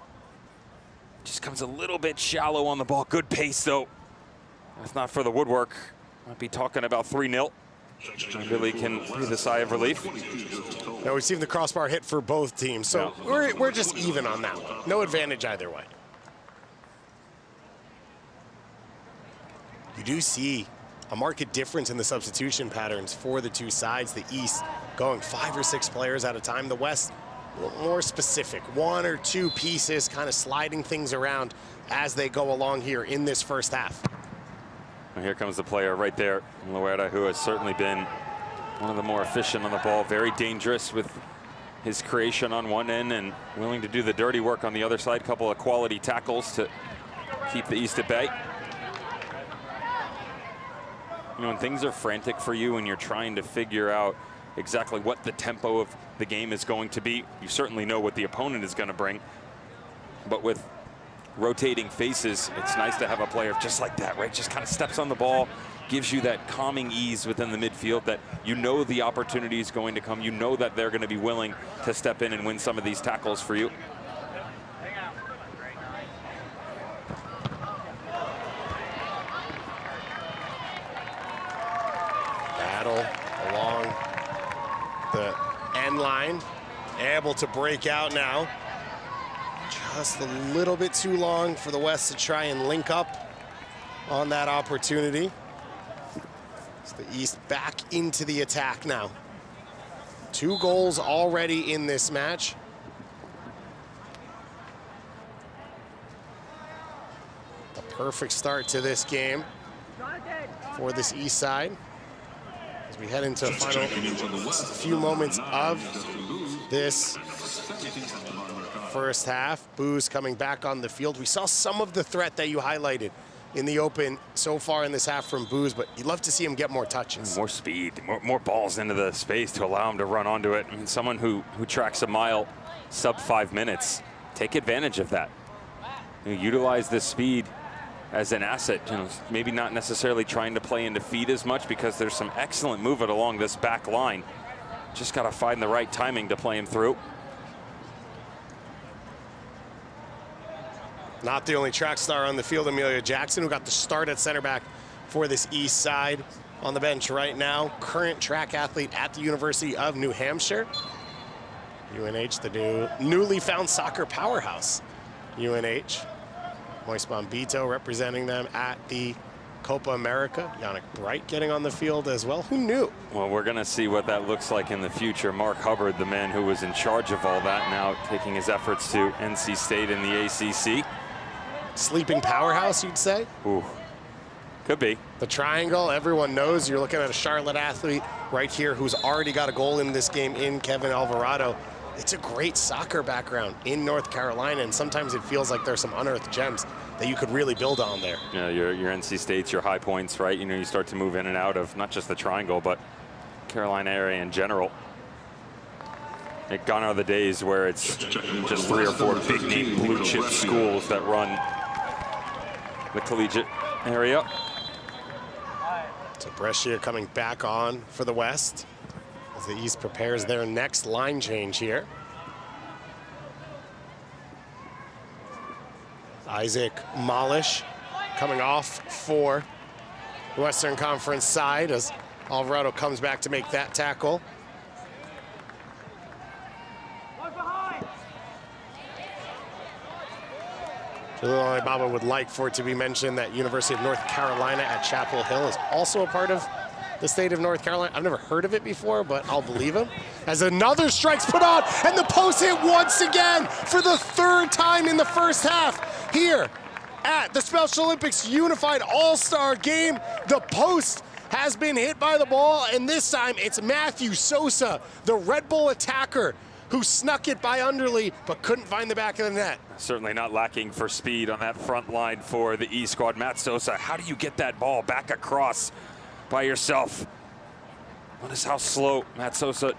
Just comes a little bit shallow on the ball. Good pace though. If not for the woodwork, might be talking about 3-0. Underly can breathe a sigh of relief. Now we've seen the crossbar hit for both teams, so we're just even on that one. No advantage either way. You do see a marked difference in the substitution patterns for the two sides. The East going 5 or 6 players at a time. The West a little more specific. 1 or 2 pieces kind of sliding things around as they go along here in this first half. And here comes the player right there, Loera, who has certainly been one of the more efficient on the ball, very dangerous with his creation on one end and willing to do the dirty work on the other side. Couple of quality tackles to keep the East at bay. When things are frantic for you and you're trying to figure out exactly what the tempo of the game is going to be, you certainly know what the opponent is going to bring. But with rotating faces, it's nice to have a player just like that, right? Just kind of steps on the ball, gives you that calming ease within the midfield that the opportunity is going to come. You know that they're going to be willing to step in and win some of these tackles for you. Battle along the end line, able to break out now. Just a little bit too long for the West to try and link up on that opportunity. It's the East back into the attack now. 2 goals already in this match. The perfect start to this game for this East side. As we head into the final few moments of this first half. Booze coming back on the field. We saw some of the threat that you highlighted in the open so far in this half from Booze, but you'd love to see him get more touches. More speed, more balls into the space to allow him to run onto it. I mean, someone who tracks a mile sub 5 minutes, take advantage of that. Utilize this speed as an asset, maybe not necessarily trying to play into feet as much because there's some excellent movement along this back line. Just got to find the right timing to play him through. Not the only track star on the field, Amelia Jackson, who got the start at center back for this East side. On the bench right now, current track athlete at the University of New Hampshire. UNH, the newly found soccer powerhouse. UNH. Moise Bombito representing them at the Copa America. Yannick Bright getting on the field as well. Who knew? Well, we're going to see what that looks like in the future. Mark Hubbard, the man who was in charge of all that, now taking his efforts to NC State in the ACC. Sleeping powerhouse, you'd say? Ooh, could be. The triangle, everyone knows. You're looking at a Charlotte athlete right here who's already got a goal in this game in Kevin Alvarado. It's a great soccer background in North Carolina, and sometimes it feels like there's some unearthed gems that you could really build on there. Yeah, your NC States, your high points, right? You know, you start to move in and out of not just the triangle, but Carolina area in general. Gone are the days where it's just 3 or 4 big name blue chip schools that run the collegiate area. So Brescia coming back on for the West as the East prepares their next line change here. Isaac Malish coming off for the Western Conference side as Alvarado comes back to make that tackle. Jalil Baba would like for it to be mentioned that University of North Carolina at Chapel Hill is also a part of the state of North Carolina. I've never heard of it before, but I'll believe him. As another strike's put on, and the post hit once again for the 3rd time in the first half here at the Special Olympics Unified All-Star Game. The post has been hit by the ball, and this time it's Matthew Sosa, the Red Bull attacker, who snuck it by Underly, but couldn't find the back of the net. Certainly not lacking for speed on that front line for the E squad. Matt Sosa, how do you get that ball back across by yourself? Notice how slow Matt Sosa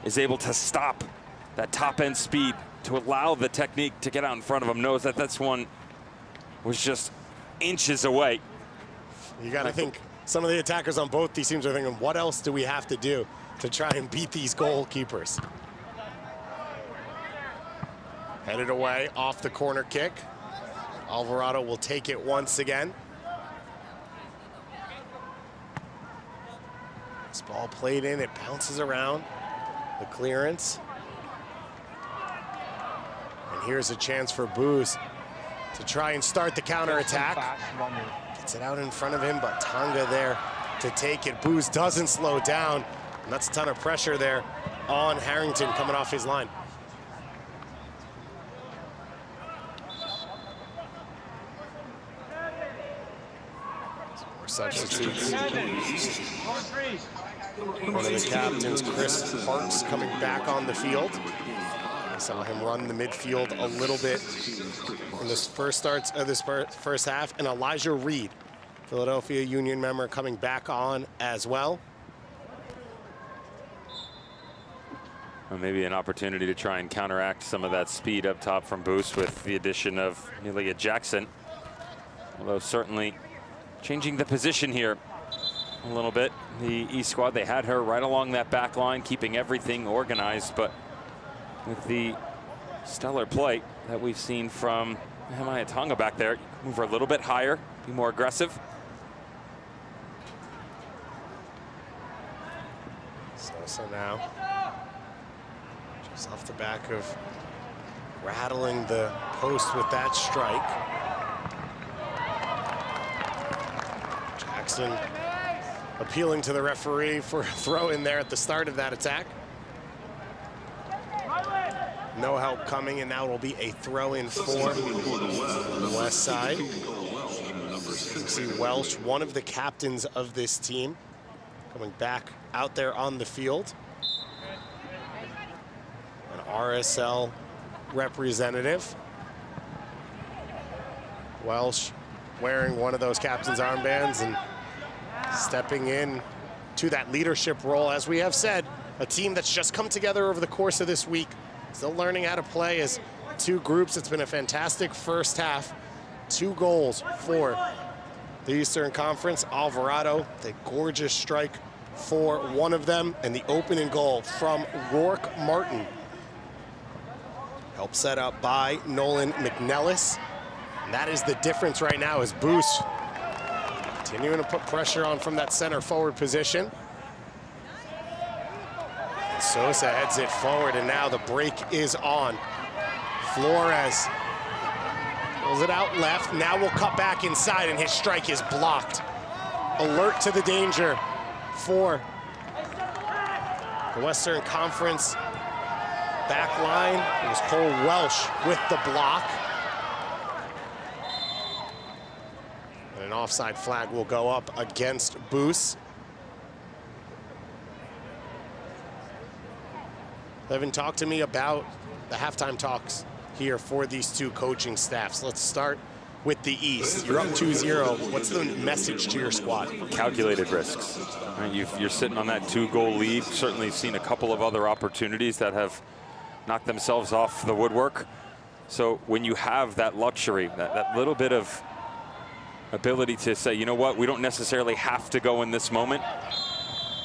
is able to stop that top end speed to allow the technique to get out in front of him. Knows that this one was just inches away. You got to think some of the attackers on both these teams are thinking, what else do we have to do to try and beat these goalkeepers? Headed away off the corner kick. Alvarado will take it once again. This ball played in, it bounces around. The clearance. And here's a chance for Booz to try and start the counterattack. Gets it out in front of him, but Tonga there to take it. Booz doesn't slow down. And that's a ton of pressure there on Harrington coming off his line. Substitutes. One of the captains, Chris Parks, coming back on the field. I saw him run the midfield a little bit in this first half. And Elijah Reed, Philadelphia Union member, coming back on as well. Well, maybe an opportunity to try and counteract some of that speed up top from Boost with the addition of Nelia Jackson. Although certainly changing the position here a little bit. The East squad, they had her right along that back line, keeping everything organized, but with the stellar play that we've seen from Hemaya Tonga back there, move her a little bit higher, be more aggressive. So now, just off the back of rattling the post with that strike. Jackson appealing to the referee for a throw in there at the start of that attack. No help coming, and now it will be a throw in for the West side. You can see Welsh, one of the captains of this team, coming back out there on the field. An RSL representative. Welsh wearing one of those captain's armbands and stepping in to that leadership role. As we have said, a team that's just come together over the course of this week, still learning how to play as 2 groups. It's been a fantastic first half. 2 goals for the Eastern Conference. Alvarado, the gorgeous strike for one of them, and the opening goal from Rourke Martin. Helped set up by Nolan McNellis. And that is the difference right now, as Boost continuing to put pressure on from that center forward position. And Sosa heads it forward, and now the break is on. Flores pulls it out left. Now we'll cut back inside, and his strike is blocked. Alert to the danger for the Western Conference back line. It was Cole Welsh with the block. And an offside flag will go up against Boos. Evan, talk to me about the halftime talks here for these 2 coaching staffs. Let's start with the East. You're up 2-0. What's the message to your squad? Calculated risks. Right, you're sitting on that 2-goal lead. Certainly seen a couple of other opportunities that have knocked themselves off the woodwork. So when you have that luxury, that little bit of ability to say, you know what, we don't necessarily have to go in this moment.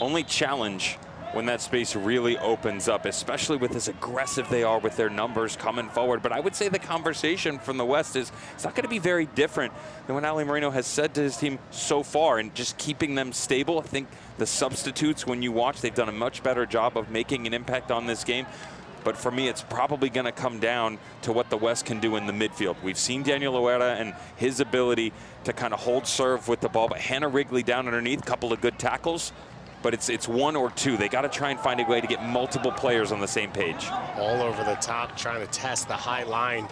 Only challenge when that space really opens up, especially with as aggressive they are with their numbers coming forward. But I would say the conversation from the West is it's not going to be very different than what Ali Moreno has said to his team so far, and just keeping them stable. I think the substitutes, when you watch, they've done a much better job of making an impact on this game. But for me, it's probably going to come down to what the West can do in the midfield. We've seen Daniel Loera and his ability to kind of hold serve with the ball, but Hannah Wrigley down underneath, a couple of good tackles. But it's one or two. They got to try and find a way to get multiple players on the same page. All over the top, trying to test the high line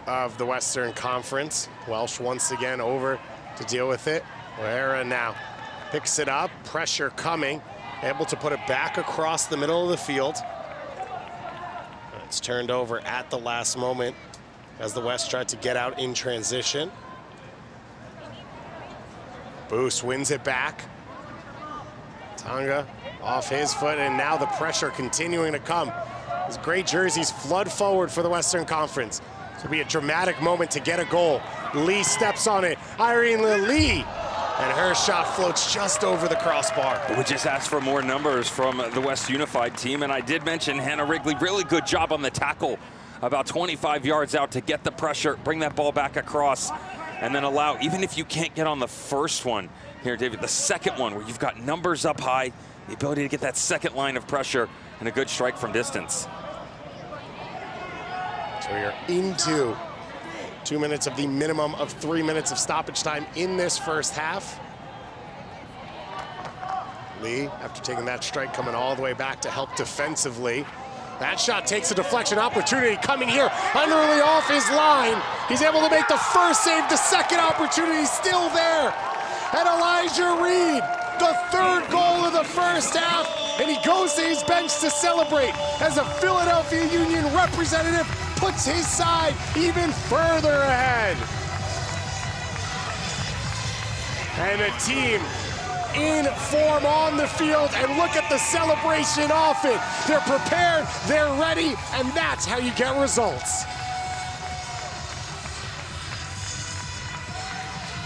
of the Western Conference. Welsh once again over to deal with it. Loera now picks it up, pressure coming, able to put it back across the middle of the field. It's turned over at the last moment as the West tried to get out in transition. Boost wins it back. Tonga off his foot, and now the pressure continuing to come. These great jerseys flood forward for the Western Conference. This will be a dramatic moment to get a goal. Lee steps on it. Irene Lee. And her shot floats just over the crossbar. We just asked for more numbers from the West Unified team, and I did mention Hannah Wrigley. Really good job on the tackle, about 25 yards out to get the pressure, bring that ball back across, and then allow, even if you can't get on the first one here, David, the second one where you've got numbers up high, the ability to get that second line of pressure, and a good strike from distance. So you're into 2 minutes of the minimum of 3 minutes of stoppage time in this first half. Lee, after taking that strike, coming all the way back to help defensively. That shot takes a deflection opportunity coming here. Underly off his line. He's able to make the first save. The second opportunity still there. And Elijah Reed, the third goal of the first half. And he goes to his bench to celebrate as a Philadelphia Union representative puts his side even further ahead. And a team in form on the field, and look at the celebration off it. They're prepared, they're ready, and that's how you get results.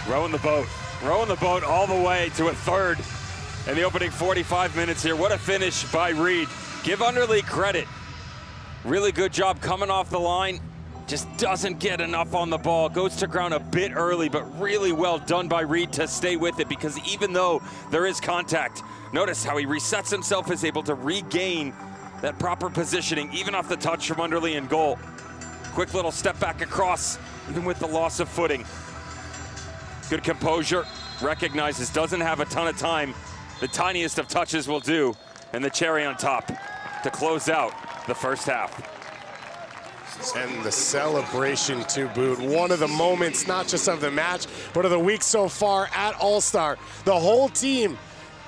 Rowing the boat all the way to a third in the opening 45 minutes here. What a finish by Reed. Give Underly credit. Really good job coming off the line. Just doesn't get enough on the ball. Goes to ground a bit early, but really well done by Reed to stay with it, because even though there is contact, notice how he resets himself, is able to regain that proper positioning, even off the touch from Underly in goal. Quick little step back across, even with the loss of footing. Good composure, recognizes doesn't have a ton of time. The tiniest of touches will do, and the cherry on top to close out the first half. And the celebration to boot. One of the moments, not just of the match, but of the week so far at All-Star. The whole team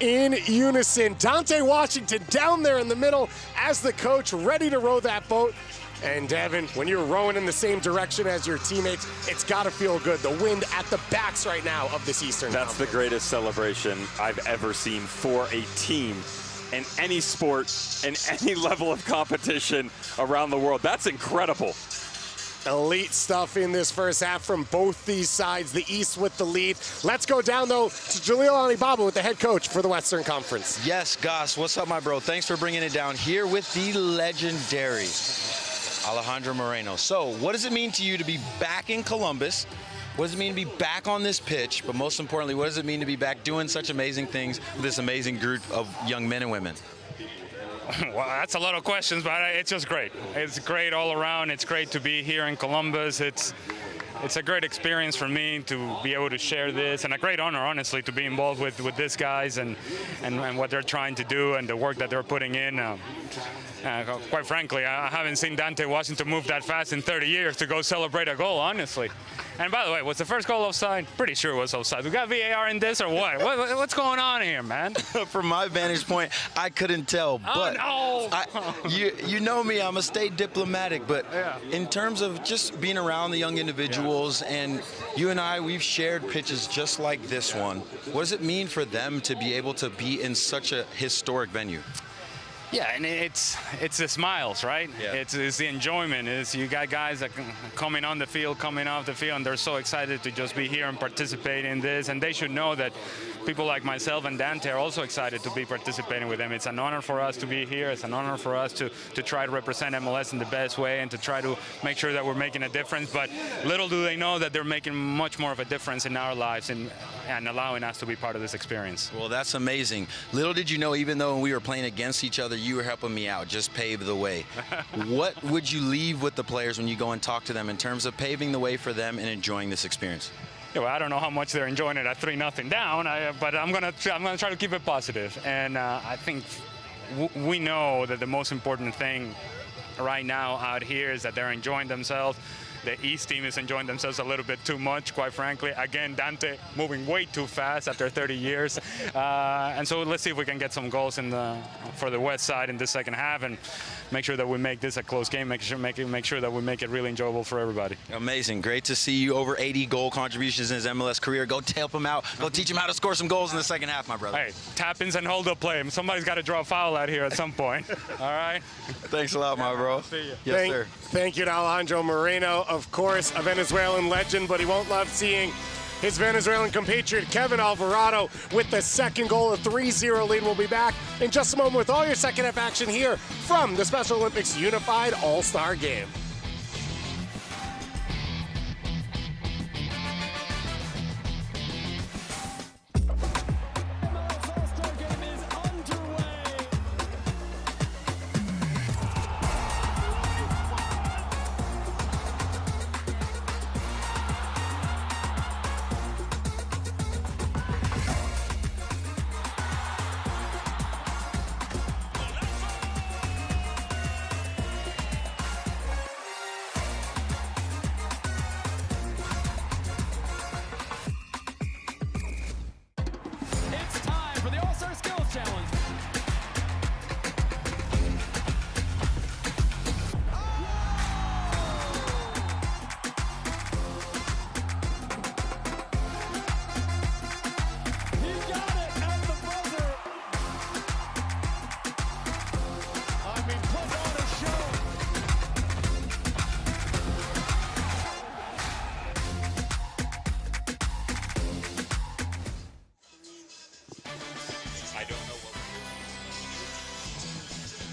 in unison. Dante Washington down there in the middle as the coach, ready to row that boat. And Devin, when you're rowing in the same direction as your teammates, it's got to feel good. The wind at the backs right now of this Eastern That's Conference. the greatest celebration I've ever seen for a team in any sport, in any level of competition around the world. That's incredible. Elite stuff in this first half from both these sides. The East with the lead. Let's go down, though, to Jalil Alibaba with the head coach for the Western Conference. Yes, Goss, what's up, my bro? Thanks for bringing it down here with the legendary Alejandro Moreno. So, what does it mean to you to be back in Columbus? What does it mean to be back on this pitch? But most importantly, what does it mean to be back doing such amazing things with this amazing group of young men and women? Well, that's a lot of questions, but it's just great. It's great all around. It's great to be here in Columbus. It's a great experience for me to be able to share this, and a great honor, honestly, to be involved with these guys and what they're trying to do and the work that they're putting in. Quite frankly, I haven't seen Dante Washington move that fast in 30 years to go celebrate a goal, honestly. And by the way, was the first goal offside? Pretty sure it was offside. We got VAR in this or what? What's going on here, man? From my vantage point, I couldn't tell. But you know me, I'm going to stay diplomatic. But in terms of just being around the young individuals, individuals, and you and I, we've shared pitches just like this one. What does it mean for them to be able to be in such a historic venue? Yeah, and it's the smiles, right? Yeah. It's the enjoyment. You got guys that coming on the field, coming off the field, and they're so excited to just be here and participate in this. And they should know that people like myself and Dante are also excited to be participating with them. It's an honor for us to be here. It's an honor for us to try to represent MLS in the best way and to try to make sure that we're making a difference. But little do they know that they're making much more of a difference in our lives and allowing us to be part of this experience. Well, that's amazing. Little did you know, even though we were playing against each other, you were helping me out, just pave the way. What would you leave with the players when you go and talk to them in terms of paving the way for them and enjoying this experience? Yeah, well, I don't know how much they're enjoying it at 3-0 down, but I'm gonna try to keep it positive. And I think we know that the most important thing right now out here is that they're enjoying themselves. The East team is enjoying themselves a little bit too much, quite frankly. Again, Dante moving way too fast after 30 years. And so let's see if we can get some goals for the West side in the second half and make sure that we make this a close game, make sure that we make it really enjoyable for everybody. Amazing. Great to see you. Over 80 goal contributions in his MLS career. Go help him out. Go teach him how to score some goals in the second half, my brother. Hey, tap-ins and hold-up play. Somebody's got to draw a foul out here at some point. All right? Thanks a lot, my bro. See you. Yes, sir. Thank you to Alejandro Moreno, of course, a Venezuelan legend, but he won't love seeing his Venezuelan compatriot Kevin Alvarado with the second goal, a 3-0 lead. We'll be back in just a moment with all your second half action here from the Special Olympics Unified All-Star Game.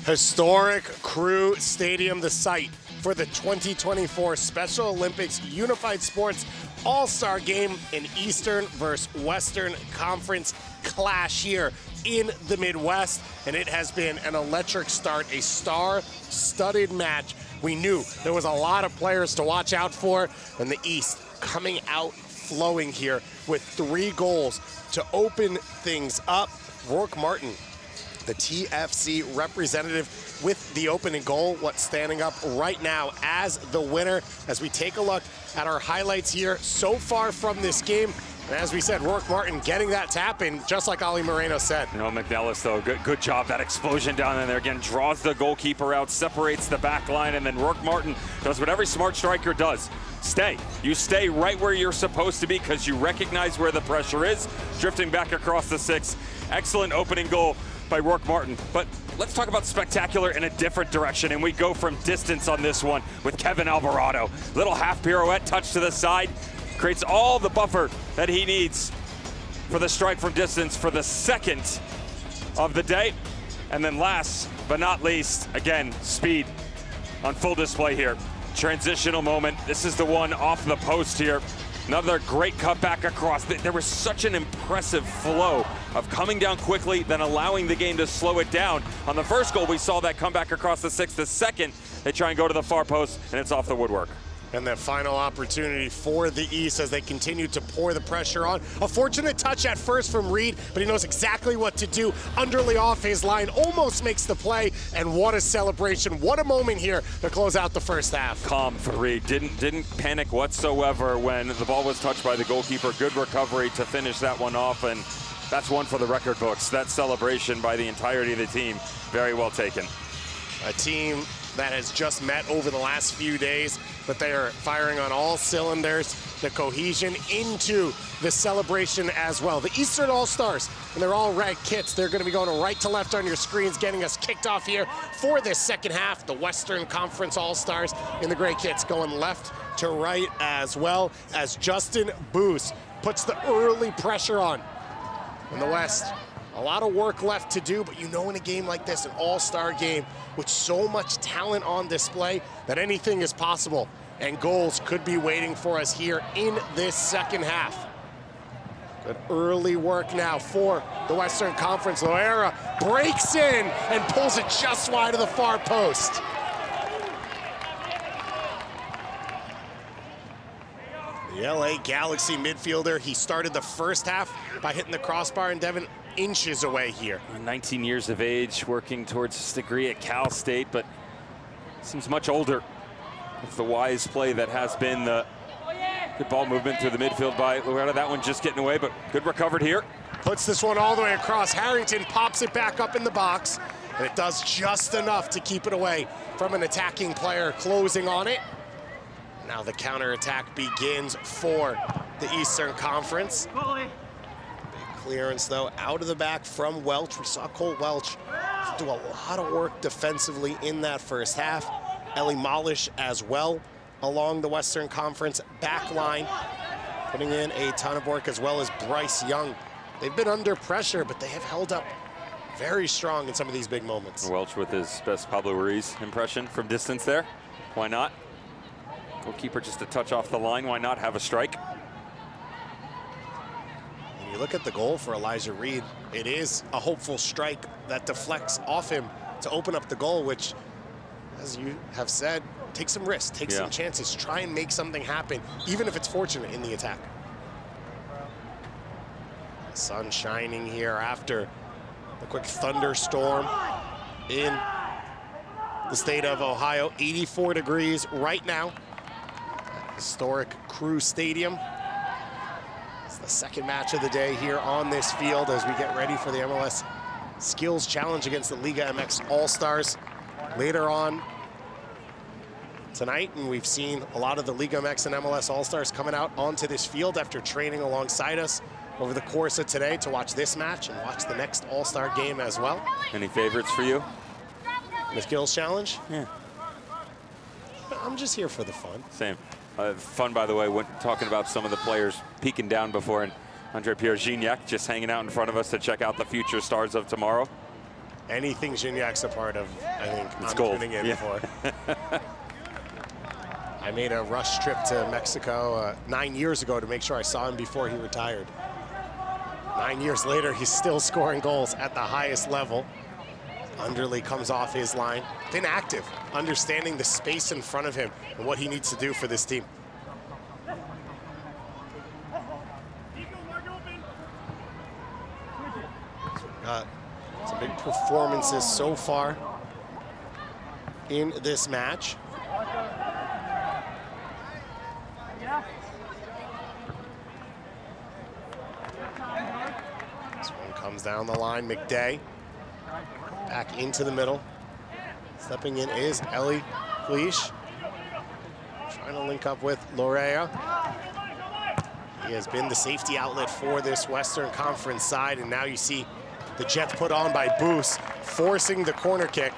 Historic Crew Stadium, the site for the 2024 Special Olympics Unified Sports All-Star Game, an Eastern versus Western Conference clash here in the Midwest, and it has been an electric start, a star-studded match. We knew there was a lot of players to watch out for, and the East coming out flowing here with 3 goals to open things up. Rourke Martin, the TFC representative, with the opening goal, what's standing up right now as the winner as we take a look at our highlights here so far from this game. And as we said, Rourke Martin getting that tap in, just like Ali Moreno said. You know, McNellis, though, good job. That explosion down in there again draws the goalkeeper out, separates the back line, and then Rourke Martin does what every smart striker does. Stay. You stay right where you're supposed to be because you recognize where the pressure is, drifting back across the 6. Excellent opening goal by Rourke Martin. But let's talk about spectacular in a different direction, and we go from distance on this one with Kevin Alvarado. Little half pirouette, touch to the side, creates all the buffer that he needs for the strike from distance for the second of the day. And then last but not least, again, speed on full display here. Transitional moment. This is the one off the post here. Another great cutback across. There was such an impressive flow of coming down quickly, then allowing the game to slow it down. On the first goal, we saw that come back across the 6. The second, they try and go to the far post, and it's off the woodwork. And that final opportunity for the East as they continue to pour the pressure on. A fortunate touch at first from Reed, but he knows exactly what to do. Underly off his line, almost makes the play, and what a celebration. What a moment here to close out the first half. Calm for Reed, didn't panic whatsoever when the ball was touched by the goalkeeper. Good recovery to finish that one off, and that's one for the record books. That celebration by the entirety of the team, very well taken. A team that has just met over the last few days, but they are firing on all cylinders. The cohesion into the celebration as well. The Eastern All-Stars, and they're all red kits. They're going to be going right to left on your screens, getting us kicked off here for this second half. The Western Conference All-Stars in the gray kits going left to right as well, as Justin Boos puts the early pressure on in the West. A lot of work left to do, but you know in a game like this, an all-star game with so much talent on display, that anything is possible, and goals could be waiting for us here in this second half. Good early work now for the Western Conference. Loera breaks in and pulls it just wide of the far post. The LA Galaxy midfielder, he started the first half by hitting the crossbar, and Devin, inches away here. 19 years of age, working towards his degree at Cal State, but seems much older with the wise play that has been. The good ball movement through the midfield by Loretta. That one just getting away, but good recovered here. Puts this one all the way across. Harrington pops it back up in the box, and it does just enough to keep it away from an attacking player closing on it. Now the counterattack begins for the Eastern Conference. Big clearance, though, out of the back from Welch. We saw Cole Welch do a lot of work defensively in that first half. Ellie Malish as well along the Western Conference back line, putting in a ton of work, as well as Bryce Young. They've been under pressure, but they have held up very strong in some of these big moments. Welch with his best Pablo Ruiz impression from distance there. Why not? Goalkeeper just a touch off the line. Why not have a strike? When you look at the goal for Elijah Reed, it is a hopeful strike that deflects off him to open up the goal, which, as you have said, take some risks, take some chances, try and make something happen, even if it's fortunate in the attack. The sun shining here after the quick thunderstorm in the state of Ohio. 84 degrees right now. Historic Crew Stadium. It's the second match of the day here on this field as we get ready for the MLS Skills Challenge against the Liga MX All-Stars later on tonight. And we've seen a lot of the Liga MX and MLS All-Stars coming out onto this field after training alongside us over the course of today to watch this match and watch the next All-Star game as well. Any favorites for you? The Skills Challenge? Yeah. I'm just here for the fun. Same. Fun, by the way, when talking about some of the players peeking down before, and Andre-Pierre Gignac just hanging out in front of us to check out the future stars of tomorrow. Anything Gignac's a part of, I think, it's I'm gold. tuning in for. I made a rush trip to Mexico 9 years ago to make sure I saw him before he retired. 9 years later, he's still scoring goals at the highest level. Underley comes off his line. Been active, understanding the space in front of him and what he needs to do for this team. Some big performances so far in this match. This one comes down the line, McDay. Back into the middle. Stepping in is Ellie Cleesh. Trying to link up with Lorea. He has been the safety outlet for this Western Conference side, and now you see the Jets put on by Boos, forcing the corner kick.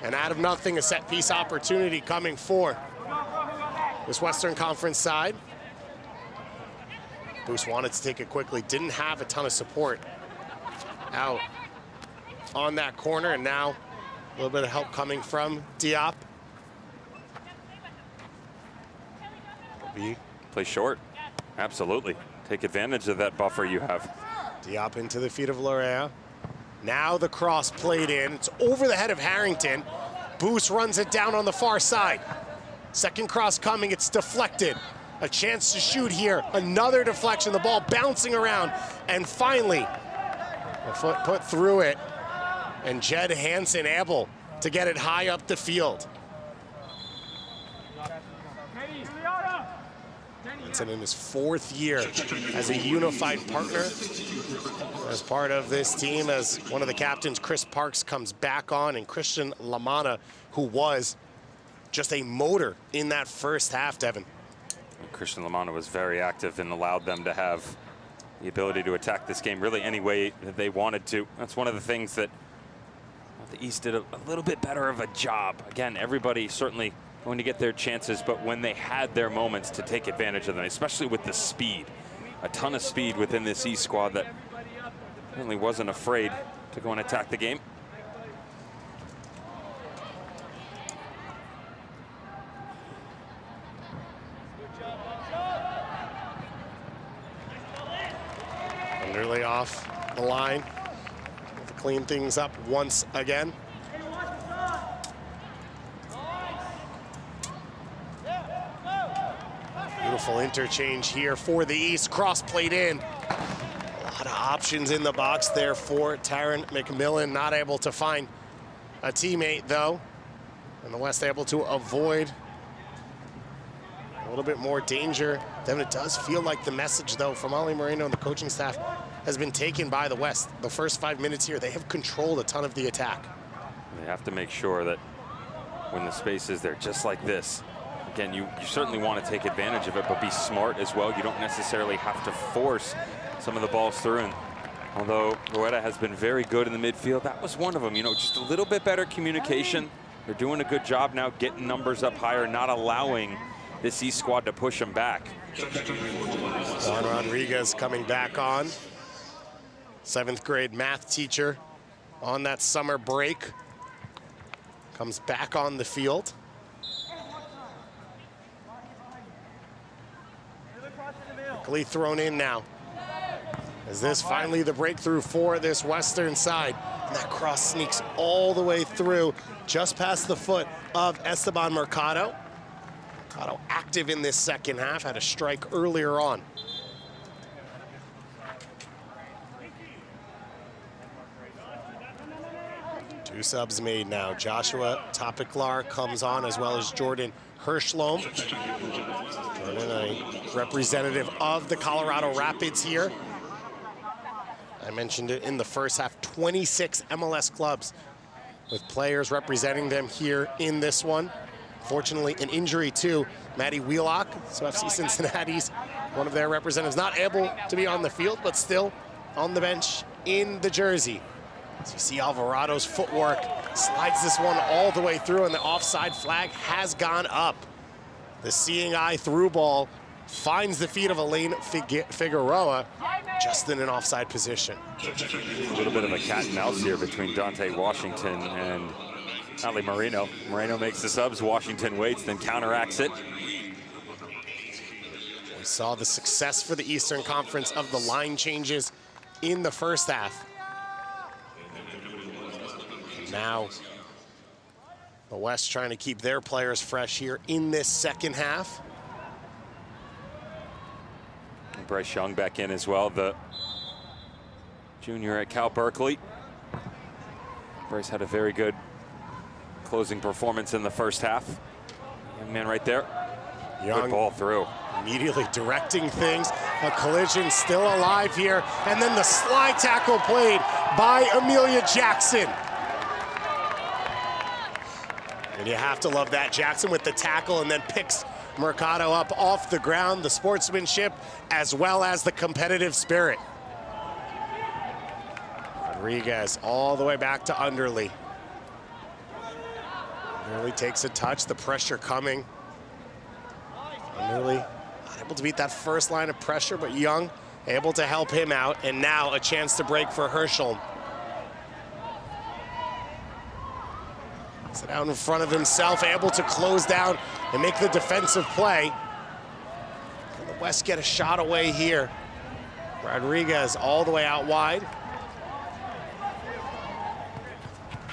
And out of nothing, a set piece opportunity coming for this Western Conference side. Boos wanted to take it quickly, didn't have a ton of support out on that corner, and now a little bit of help coming from Diop. Play short. Absolutely. Take advantage of that buffer you have. Diop into the feet of Lorea. Now the cross played in. It's over the head of Harrington. Boos runs it down on the far side. Second cross coming. It's deflected. A chance to shoot here. Another deflection. The ball bouncing around. And finally, a foot put through it. And Jed Hansen able to get it high up the field. Hansen in his fourth year as a unified partner, as part of this team, as one of the captains, Chris Parks, comes back on, and Christian Lamana, who was just a motor in that first half, Devin. Christian Lamanna was very active and allowed them to have the ability to attack this game really any way that they wanted to. That's one of the things that the East did a little bit better of a job. Again, everybody certainly going to get their chances, but when they had their moments to take advantage of them, especially with the speed, a ton of speed within this East squad that really wasn't afraid to go and attack the game. Underlay off the line to clean things up once again. Beautiful interchange here for the East. Cross played in. A lot of options in the box there for Taron McMillan. Not able to find a teammate though. And the West able to avoid a little bit more danger. Then it does feel like the message though from Ali Moreno and the coaching staff has been taken by the West. The first 5 minutes here, they have controlled a ton of the attack. They have to make sure that when the space is there, just like this, again, you certainly want to take advantage of it, but be smart as well. You don't necessarily have to force some of the balls through. And although Rueda has been very good in the midfield, that was one of them. You know, just a little bit better communication. They're doing a good job now getting numbers up higher, not allowing this East squad to push them back. Juan Rodriguez coming back on. 7th grade math teacher on that summer break. Comes back on the field. Quickly thrown in now. Is this finally the breakthrough for this Western side? And that cross sneaks all the way through, just past the foot of Esteban Mercado. Mercado active in this second half, had a strike earlier on. Two subs made now. Joshua Topiklar comes on, as well as Jordan Hirschlom. Jordan, a representative of the Colorado Rapids here. I mentioned it in the first half, 26 MLS clubs with players representing them here in this one. Fortunately, an injury to Matty Wheelock, so FC Cincinnati's one of their representatives, not able to be on the field, but still on the bench in the jersey. So you see Alvarado's footwork, slides this one all the way through, and the offside flag has gone up. The seeing eye through ball finds the feet of Elaine Figueroa, just in an offside position. A little bit of a cat and mouse here between Dante Washington and Ali Moreno. Moreno makes the subs, Washington waits, then counteracts it. We saw the success for the Eastern Conference of the line changes in the first half. Now, the West trying to keep their players fresh here in this second half. And Bryce Young back in as well, the junior at Cal Berkeley. Bryce had a very good closing performance in the first half. Young man right there. Young, good ball through. Immediately directing things. A collision still alive here. And then the slide tackle played by Amelia Jackson. And you have to love that. Jackson with the tackle and then picks Mercado up off the ground. The sportsmanship as well as the competitive spirit. Rodriguez all the way back to Underley. Underley takes a touch, the pressure coming. Underley not able to beat that first line of pressure, but Young able to help him out. And now a chance to break for Herschel. Sit out in front of himself, able to close down and make the defensive play. And the West get a shot away here. Rodriguez all the way out wide.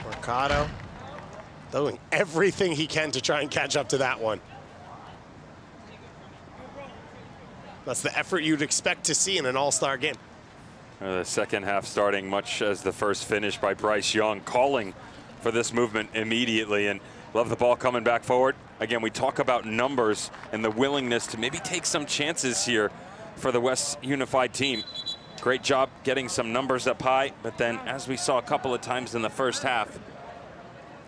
Mercado doing everything he can to try and catch up to that one. That's the effort you'd expect to see in an all-star game. The second half starting much as the first finish by Bryce Young, calling for this movement immediately, and love the ball coming back forward. Again, we talk about numbers and the willingness to maybe take some chances here for the West Unified team. Great job getting some numbers up high, but then as we saw a couple of times in the first half,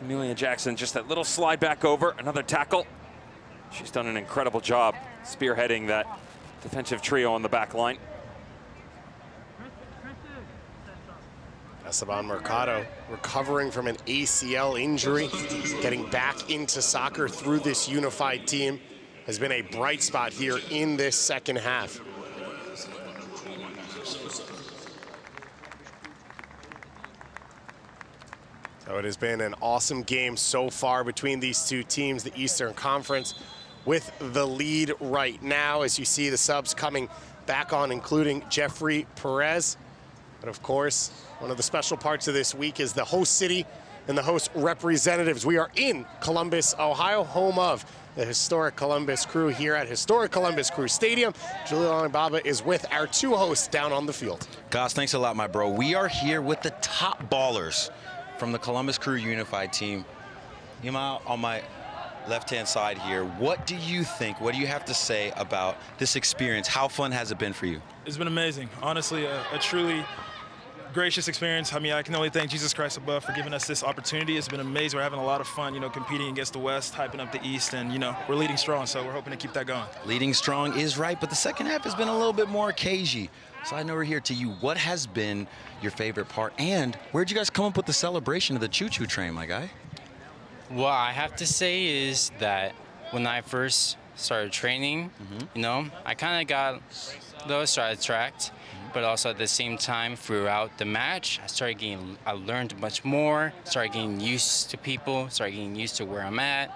Amelia Jackson, just that little slide back over, another tackle. She's done an incredible job spearheading that defensive trio on the back line. Esteban Mercado recovering from an ACL injury, getting back into soccer through this unified team, has been a bright spot here in this second half. So it has been an awesome game so far between these two teams, the Eastern Conference with the lead right now, as you see the subs coming back on, including Jeffrey Perez. But of course, one of the special parts of this week is the host city and the host representatives. We are in Columbus, Ohio, home of the historic Columbus Crew here at historic Columbus Crew Stadium. Jalil Alibaba is with our two hosts down on the field. Goss, thanks a lot, my bro. We are here with the top ballers from the Columbus Crew Unified team. Yima, on my left-hand side here, what do you think, what do you have to say about this experience? How fun has it been for you? It's been amazing. Honestly, a truly gracious experience. I mean, I can only thank Jesus Christ above for giving us this opportunity. It's been amazing. We're having a lot of fun, you know, competing against the West, hyping up the East, and, you know, we're leading strong, so we're hoping to keep that going. Leading strong is right, but the second half has been a little bit more cagey. So I know we're here to you. What has been your favorite part, and where'd you guys come up with the celebration of the choo-choo train, my guy? What I have to say is that when I first started training, you know, I kind of got a little sidetracked, but also at the same time throughout the match, I learned much more, started getting used to people, started getting used to where I'm at,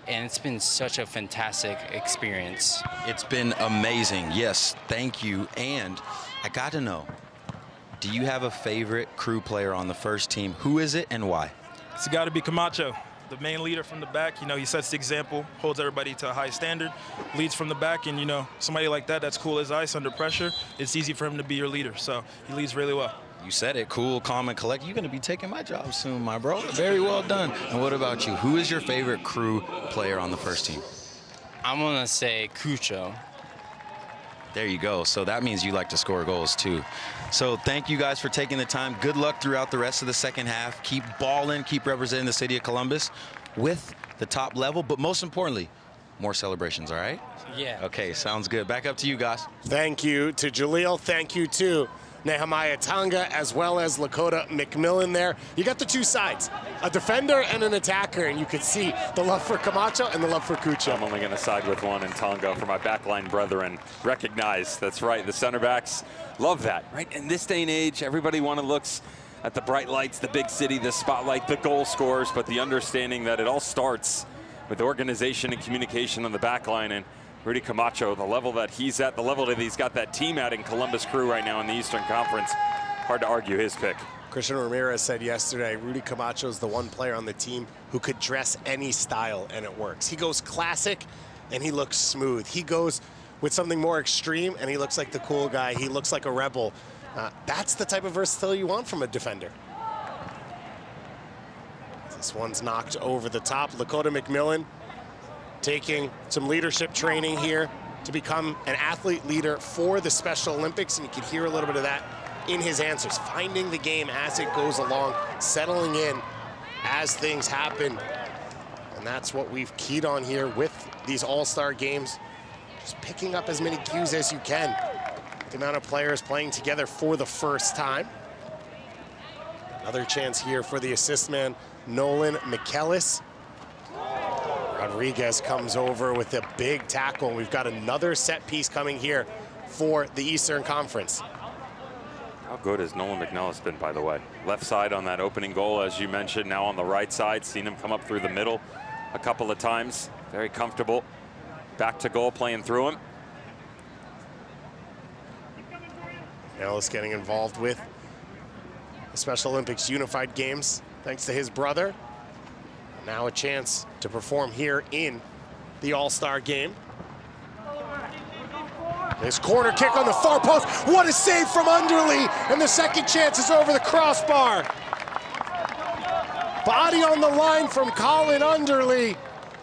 and it's been such a fantastic experience. It's been amazing. Yes, thank you. And I got to know, do you have a favorite Crew player on the first team? Who is it and why? It's got to be Camacho, the main leader from the back. You know, he sets the example, holds everybody to a high standard, leads from the back, and, you know, somebody like that that's cool as ice under pressure, it's easy for him to be your leader. So he leads really well. You said it, cool, calm, and collect. You're going to be taking my job soon, my bro. Very well done. And what about you? Who is your favorite Crew player on the first team? I'm going to say Cucho. There you go. So that means you like to score goals, too. So thank you guys for taking the time. Good luck throughout the rest of the second half. Keep balling, keep representing the city of Columbus with the top level, but most importantly, more celebrations, all right? Yeah. Okay, sounds good. Back up to you guys. Thank you to Jalil. Thank you to Nehemiah Tonga, as well as Lakota McMillan there. You got the two sides, a defender and an attacker, and you can see the love for Camacho and the love for Cucho. I'm only going to side with one, and Tonga for my backline brethren. Recognize, that's right, the center backs love that, right? In this day and age, everybody looks at the bright lights, the big city, the spotlight, the goal scorers, but the understanding that it all starts with organization and communication on the back line. And Rudy Camacho, the level that he's at, the level that he's got that team at in Columbus Crew right now in the Eastern Conference, hard to argue his pick. Christian Ramirez said yesterday, Rudy Camacho is the one player on the team who could dress any style and it works. He goes classic and he looks smooth. He goes with something more extreme and he looks like the cool guy. He looks like a rebel. That's the type of versatility you want from a defender. This one's knocked over the top. Lakota McMillan taking some leadership training here to become an athlete leader for the Special Olympics, and you can hear a little bit of that in his answers, finding the game as it goes along, settling in as things happen. And that's what we've keyed on here with these all-star games, just picking up as many cues as you can. The amount of players playing together for the first time. Another chance here for the assist man, Nolan McKellis. Rodriguez comes over with a big tackle. We've got another set piece coming here for the Eastern Conference. How good has Nolan McNellis been, by the way? Left side on that opening goal, as you mentioned, now on the right side. Seen him come up through the middle a couple of times. Very comfortable. Back to goal, playing through him. McNellis getting involved with the Special Olympics Unified Games, thanks to his brother. Now a chance to perform here in the All-Star game. This corner kick on the far post. What a save from Underly, and the second chance is over the crossbar. Body on the line from Colin Underly.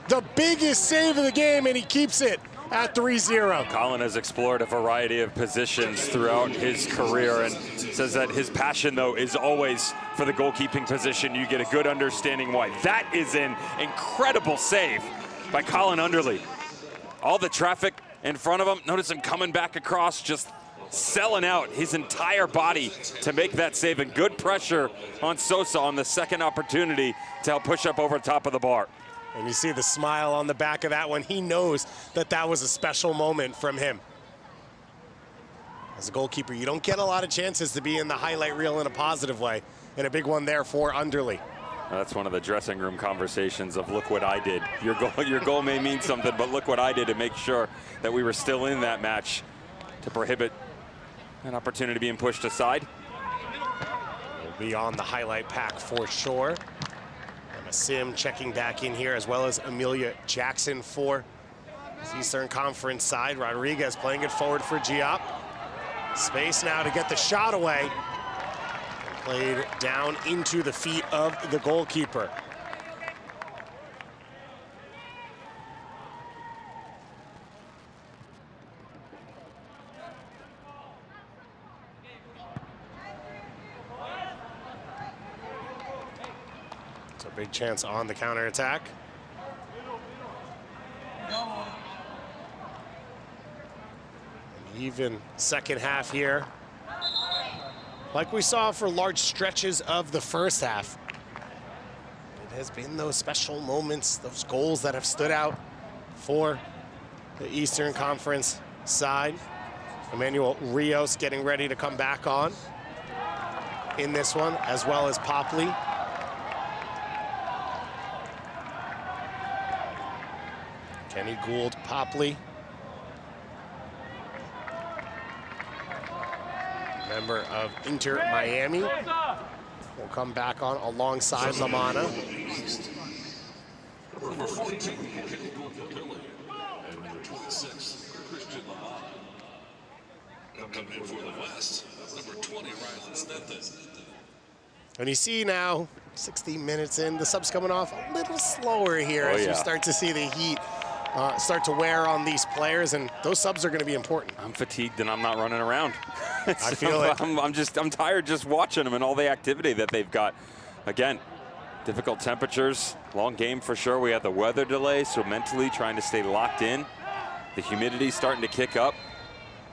The biggest save of the game, and he keeps it at 3-0. Colin has explored a variety of positions throughout his career and says that his passion, though, is always for the goalkeeping position, you get a good understanding why. That is an incredible save by Colin Underley. All the traffic in front of him. Notice him coming back across, just selling out his entire body to make that save, and good pressure on Sosa on the second opportunity to help push up over top of the bar. And you see the smile on the back of that one. He knows that that was a special moment from him. As a goalkeeper, you don't get a lot of chances to be in the highlight reel in a positive way, and a big one there for Underley. That's one of the dressing room conversations of, look what I did. Your goal may mean something, but look what I did to make sure that we were still in that match to prohibit an opportunity being pushed aside. Will be on the highlight pack for sure. Emma Sim checking back in here, as well as Amelia Jackson for the Eastern Conference side. Rodriguez playing it forward for Giop. Space now to get the shot away. Played down into the feet of the goalkeeper. So big chance on the counterattack. An even second half here, like we saw for large stretches of the first half. It has been those special moments, those goals that have stood out for the Eastern Conference side. Emmanuel Rios getting ready to come back on in this one, as well as Popley. Kenny Gould, Popley. Member of Inter Miami, will come back on alongside Lamana. Number 14, Kenny Gould, and number 26, Christian Lamana. Coming in for the West, number 20, Riley Snethen. And you see now, 60 minutes in, the subs coming off a little slower here as you start to see the heat start to wear on these players, and those subs are going to be important. I'm fatigued and I'm not running around. I feel it. I'm tired just watching them and all the activity that they've got. Again, difficult temperatures, long game for sure. We had the weather delay, so mentally trying to stay locked in. The humidity starting to kick up.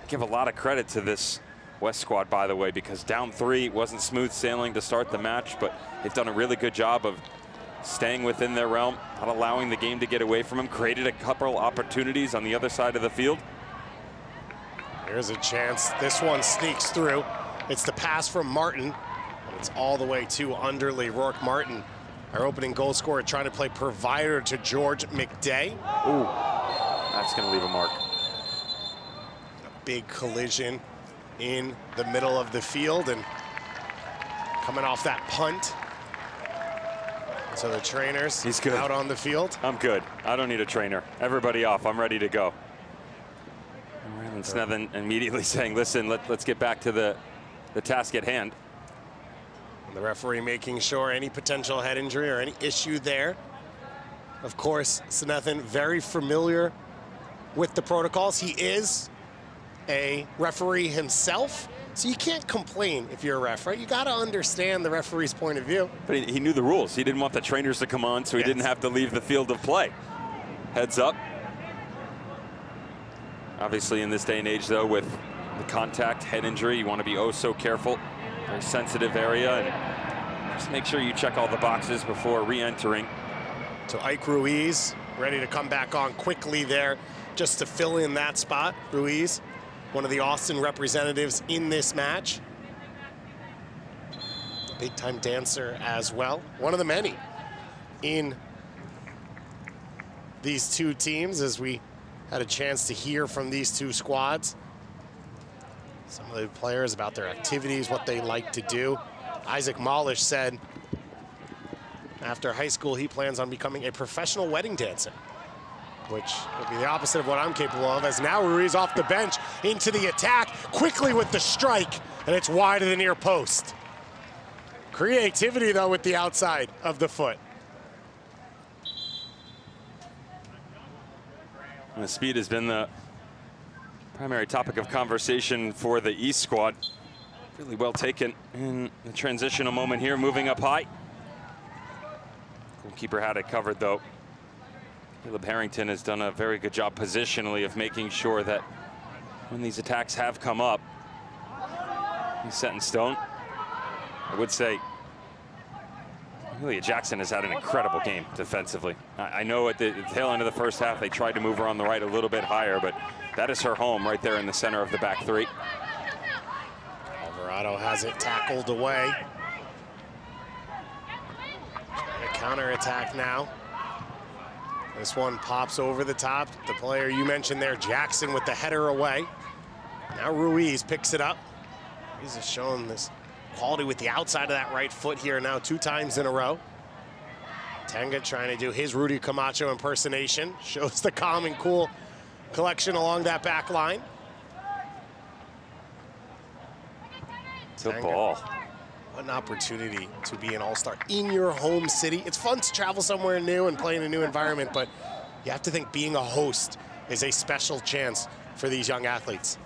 Give a lot of credit to this West squad, by the way, because down 3 wasn't smooth sailing to start the match, but they've done a really good job of staying within their realm, not allowing the game to get away from them. Created a couple opportunities on the other side of the field. Here's a chance. This one sneaks through. It's the pass from Martin, and it's all the way to Underley. Rourke Martin, our opening goal scorer, trying to play provider to George McDay. Ooh, that's going to leave a mark. A big collision in the middle of the field, and coming off that punt. So the trainers He's good. out on the field. I'm good. I don't need a trainer. Everybody off. I'm ready to go. And Snethen immediately saying, listen, let's get back to the task at hand. And the referee making sure any potential head injury or any issue there. Of course, Snethen very familiar with the protocols. He is a referee himself, so you can't complain if you're a ref, right? You got to understand the referee's point of view. But he knew the rules. He didn't want the trainers to come on, so he didn't have to leave the field of play. Heads up. Obviously, in this day and age, though, with the contact, head injury, you want to be oh so careful. Very sensitive area, and just make sure you check all the boxes before re-entering. So Ike Ruiz ready to come back on quickly there just to fill in that spot. Ruiz, one of the Austin representatives in this match. A big-time dancer as well. One of the many in these two teams, as we had a chance to hear from these two squads. Some of the players about their activities, what they like to do. Isaac Malish said after high school he plans on becoming a professional wedding dancer, which would be the opposite of what I'm capable of, as now Ruiz off the bench into the attack, quickly with the strike, and it's wide of the near post. Creativity, though, with the outside of the foot. And the speed has been the primary topic of conversation for the East squad. Really well taken in the transitional moment here, moving up high. Goalkeeper had it covered, though. Caleb Harrington has done a very good job positionally of making sure that when these attacks have come up, he's set in stone. I would say Amelia Jackson has had an incredible game defensively. I know at the tail end of the first half, they tried to move her on the right a little bit higher, but that is her home right there in the center of the back three. Alvarado has it tackled away. A counterattack now. This one pops over the top. The player you mentioned there, Jackson, with the header away. Now Ruiz picks it up. Ruiz has shown this quality with the outside of that right foot here now 2 times in a row. Tenga trying to do his Rudy Camacho impersonation. Shows the calm and cool collection along that back line. Good ball. What an opportunity to be an all-star in your home city. It's fun to travel somewhere new and play in a new environment, but you have to think being a host is a special chance for these young athletes.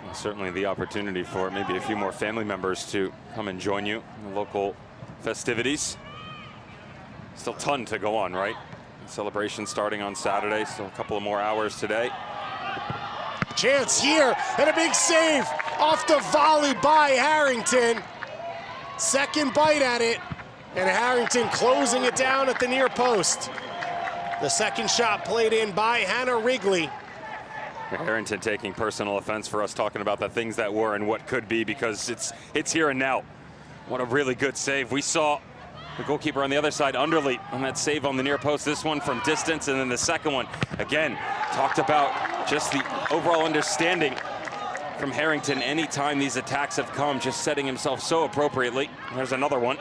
Well, certainly the opportunity for maybe a few more family members to come and join you in the local festivities. Still a ton to go on, right? Celebration starting on Saturday, so a couple of more hours today. Chance here, and a big save off the volley by Harrington. Second bite at it, and Harrington closing it down at the near post. The second shot played in by Hannah Wrigley. Harrington taking personal offense for us talking about the things that were and what could be, because it's here and now. What a really good save. We saw the goalkeeper on the other side, Underleap, on that save on the near post. This one from distance, and then the second one. Again, talked about just the overall understanding from Harrington anytime these attacks have come, just setting himself so appropriately. There's another one.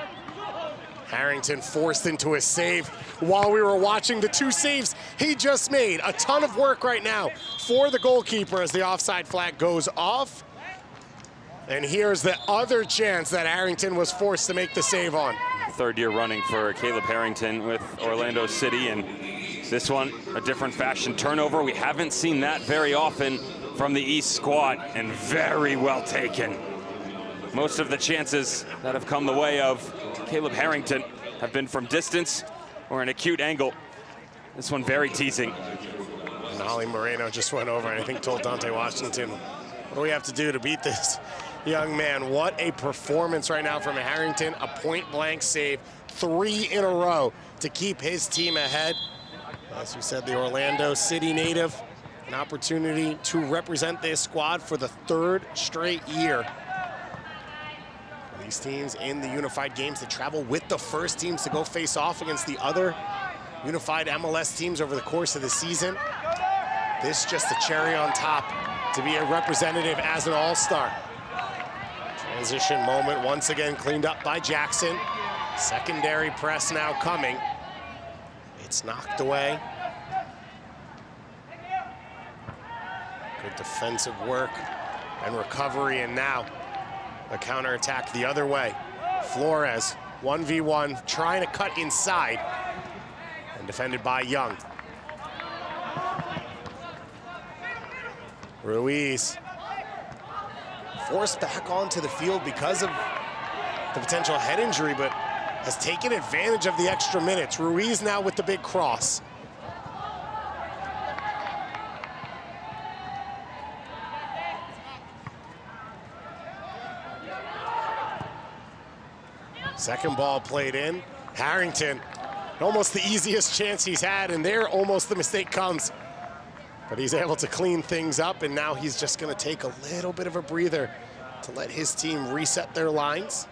Harrington forced into a save while we were watching the 2 saves he just made. A ton of work right now for the goalkeeper as the offside flag goes off. And here's the other chance that Harrington was forced to make the save on. 3rd year running for Caleb Harrington with Orlando City, and this one a different fashion turnover. We haven't seen that very often from the East squad, and very well taken. Most of the chances that have come the way of Caleb Harrington have been from distance or an acute angle. This one very teasing. And Ollie Moreno just went over and I think told Dante Washington, what do we have to do to beat this young man? What a performance right now from Harrington. A point-blank save, 3 in a row to keep his team ahead. As you said, the Orlando City native, an opportunity to represent this squad for the 3rd straight year. These teams in the unified games, they travel with the first teams to go face off against the other unified MLS teams over the course of the season. This just a cherry on top to be a representative as an all-star. Transition moment once again cleaned up by Jackson. Secondary press now coming. It's knocked away. Good defensive work and recovery, and now a counterattack the other way. Flores, 1v1, trying to cut inside, and defended by Young. Ruiz forced back onto the field because of the potential head injury, but has taken advantage of the extra minutes. Ruiz now with the big cross. Second ball played in. Harrington, almost the easiest chance he's had, and there almost the mistake comes. But he's able to clean things up, and now he's just gonna take a little bit of a breather to let his team reset their lines.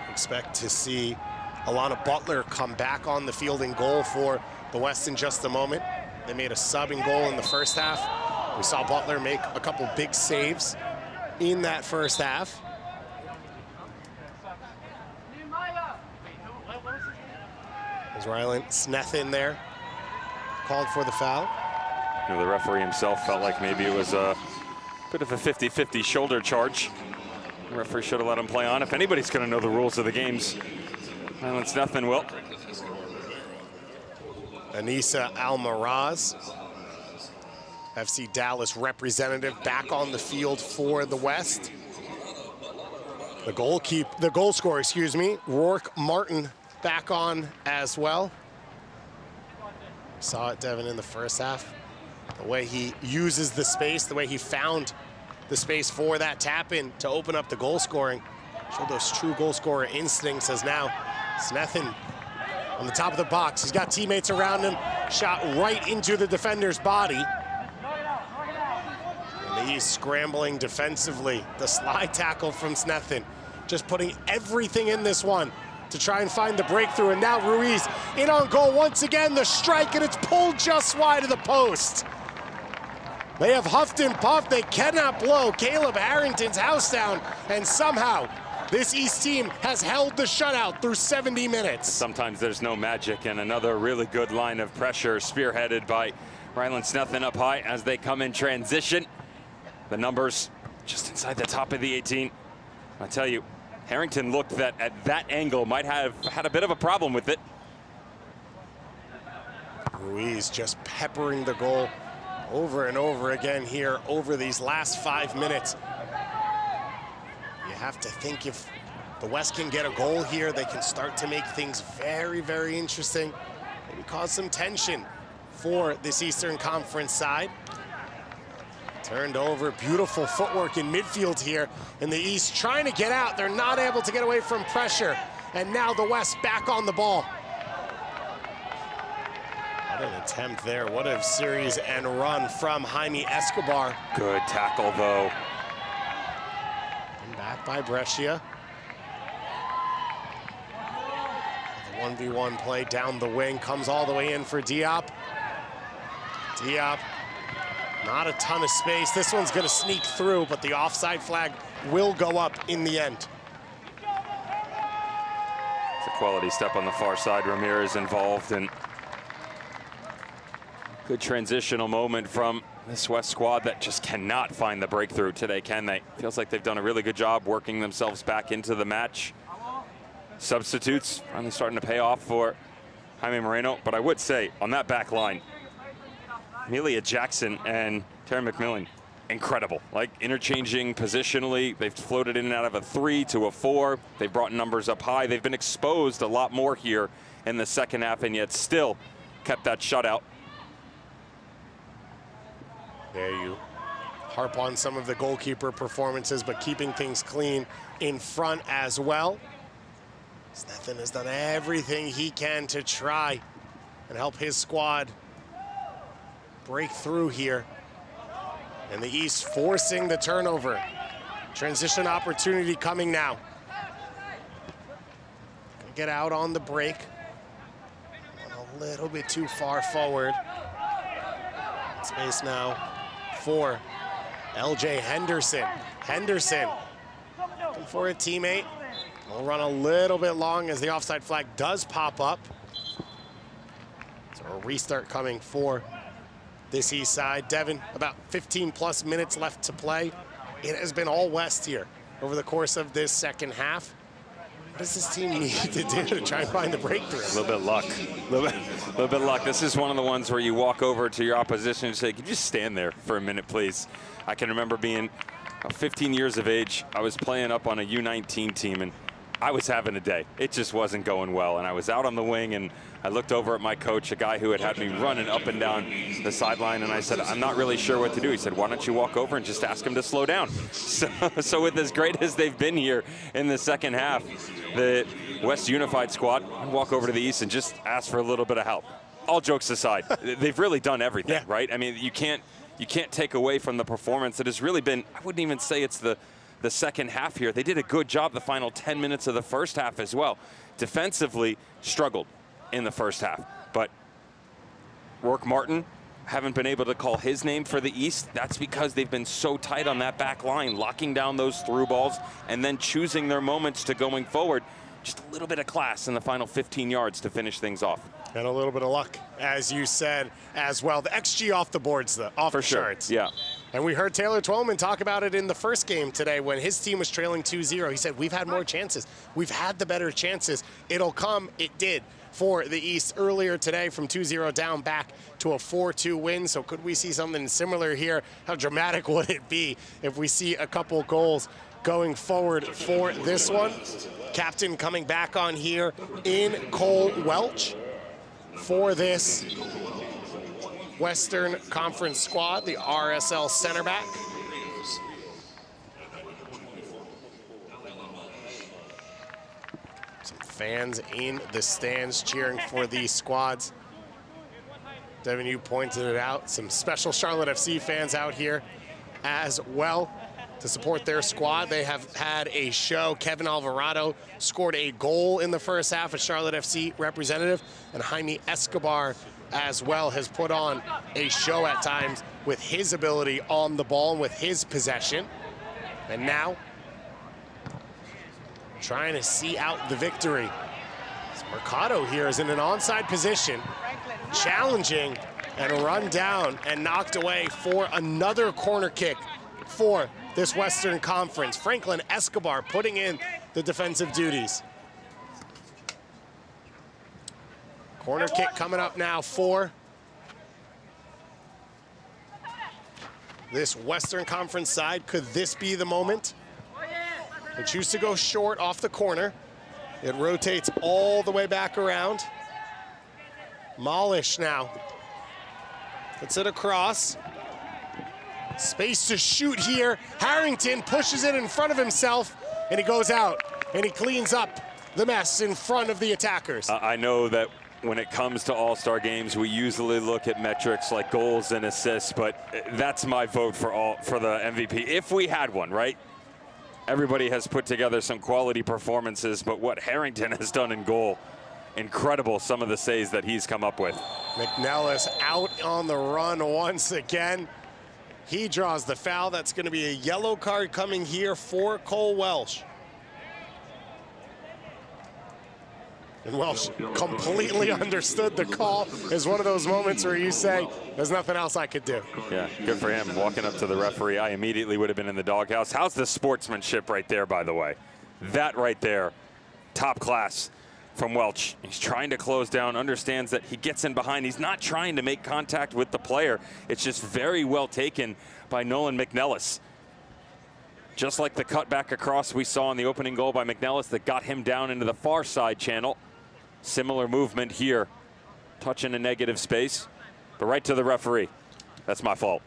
We expect to see Alana Butler come back on the field in goal for the West in just a moment. They made a sub in goal in the first half. We saw Butler make a couple big saves in that first half. There's Rylan Sneth in there, called for the foul. You know, the referee himself felt like maybe it was a bit of a 50-50 shoulder charge. The referee should have let him play on. If anybody's going to know the rules of the games, Rylan Sneth will. Anissa Almaraz, FC Dallas representative, back on the field for the West. The goal scorer, excuse me, Rourke Martin back on as well. Saw it, Devin, in the first half. The way he uses the space, the way he found the space for that tap-in to open up the goal scoring. Showed those true goal scorer instincts as now Snethin on the top of the box. He's got teammates around him, shot right into the defender's body. And he's scrambling defensively. The slide tackle from Snethin, just putting everything in this one to try and find the breakthrough. And now Ruiz in on goal once again, the strike, and it's pulled just wide of the post. They have huffed and puffed, they cannot blow Caleb Harrington's house down, and somehow this East team has held the shutout through 70 minutes. Sometimes there's no magic, and another really good line of pressure spearheaded by Ryland Snethin up high as they come in transition. The numbers just inside the top of the 18. I tell you, Harrington looked that at that angle might have had a bit of a problem with it. Ruiz just peppering the goal over and over again here over these last 5 minutes. You have to think if the West can get a goal here, they can start to make things very, very interesting. Maybe cause some tension for this Eastern Conference side. Turned over, beautiful footwork in midfield here in the East, trying to get out. They're not able to get away from pressure. And now the West back on the ball. What an attempt there. What a series and run from Jaime Escobar. Good tackle, though. And back by Brescia. The 1v1 play down the wing, comes all the way in for Diop. Diop, not a ton of space. This one's gonna sneak through, but the offside flag will go up in the end. It's a quality step on the far side. Ramirez involved, and good transitional moment from this West squad that just cannot find the breakthrough today, can they? Feels like they've done a really good job working themselves back into the match. Substitutes finally starting to pay off for Jaime Moreno, but I would say on that back line, Amelia Jackson and Terry McMillan, incredible. Like interchanging positionally, they've floated in and out of a 3 to a 4. They've brought numbers up high. They've been exposed a lot more here in the second half, and yet still kept that shutout. There you harp on some of the goalkeeper performances, but keeping things clean in front as well. Snethin has done everything he can to try and help his squad break through here. And the East forcing the turnover. Transition opportunity coming now. Gonna get out on the break. A little bit too far forward. Space now for LJ Henderson. Henderson looking for a teammate. We'll run a little bit long as the offside flag does pop up. So a restart coming for this East side. Devin, about 15 plus minutes left to play. It has been all West here over the course of this second half. What does this team need to do to try and find the breakthrough? A little bit of luck. A little bit of luck. This is one of the ones where you walk over to your opposition and say, could you just stand there for a minute, please? I can remember being 15 years of age. I was playing up on a U19 team, and I was having a day. It just wasn't going well. And I was out on the wing, and I looked over at my coach, a guy who had me running up and down the sideline, and I said, I'm not really sure what to do. He said, why don't you walk over and just ask him to slow down? So with as great as they've been here in the second half, the West Unified squad walk over to the East and just ask for a little bit of help. All jokes aside, they've really done everything, right? I mean, you can't take away from the performance that has really been, I wouldn't even say it's the second half here. They did a good job the final 10 minutes of the first half as well. Defensively, struggled in the first half. But Rourke Martin, haven't been able to call his name for the East. That's because they've been so tight on that back line, locking down those through balls and then choosing their moments to going forward. Just a little bit of class in the final 15 yards to finish things off. And a little bit of luck, as you said, as well. The XG off the boards, off the charts. Yeah. And we heard Taylor Twellman talk about it in the first game today when his team was trailing 2-0. He said, we've had more chances. We've had the better chances. It'll come. It did. for the East earlier today from 2-0 down back to a 4-2 win. So could we see something similar here? How dramatic would it be if we see a couple goals going forward for this one? Captain coming back on here in Cole Welch for this Western Conference squad, the RSL center back. Some fans in the stands cheering for these squads. Devin, you pointed it out. Some special Charlotte FC fans out here as well to support their squad. They have had a show. Kevin Alvarado scored a goal in the first half, a Charlotte FC representative, and Jaime Escobar as well has put on a show at times with his ability on the ball and with his possession. And now, trying to see out the victory. Mercado here is in an onside position, challenging and run down and knocked away for another corner kick for this Western Conference. Franklin Escobar putting in the defensive duties. Corner kick coming up now for this Western Conference side. Could this be the moment? They choose to go short off the corner. It rotates all the way back around. Malish now. Puts it across. Space to shoot here. Harrington pushes it in front of himself, and he goes out, and he cleans up the mess in front of the attackers. I know that when it comes to all-star games, we usually look at metrics like goals and assists, but that's my vote for the MVP. If we had one, right? Everybody has put together some quality performances, but what Harrington has done in goal, incredible, some of the saves that he's come up with. McNellis out on the run once again. He draws the foul. That's going to be a yellow card coming here for Cole Welsh. And Welsh completely understood the call. It's one of those moments where you say, there's nothing else I could do. Yeah, good for him. Walking up to the referee, I immediately would have been in the doghouse. How's the sportsmanship right there, by the way? That right there, top class from Welch. He's trying to close down, understands that he gets in behind. He's not trying to make contact with the player. It's just very well taken by Nolan McNellis. Just like the cutback across we saw in the opening goal by McNellis that got him down into the far side channel. Similar movement here, touching a negative space, but right to the referee. That's my fault.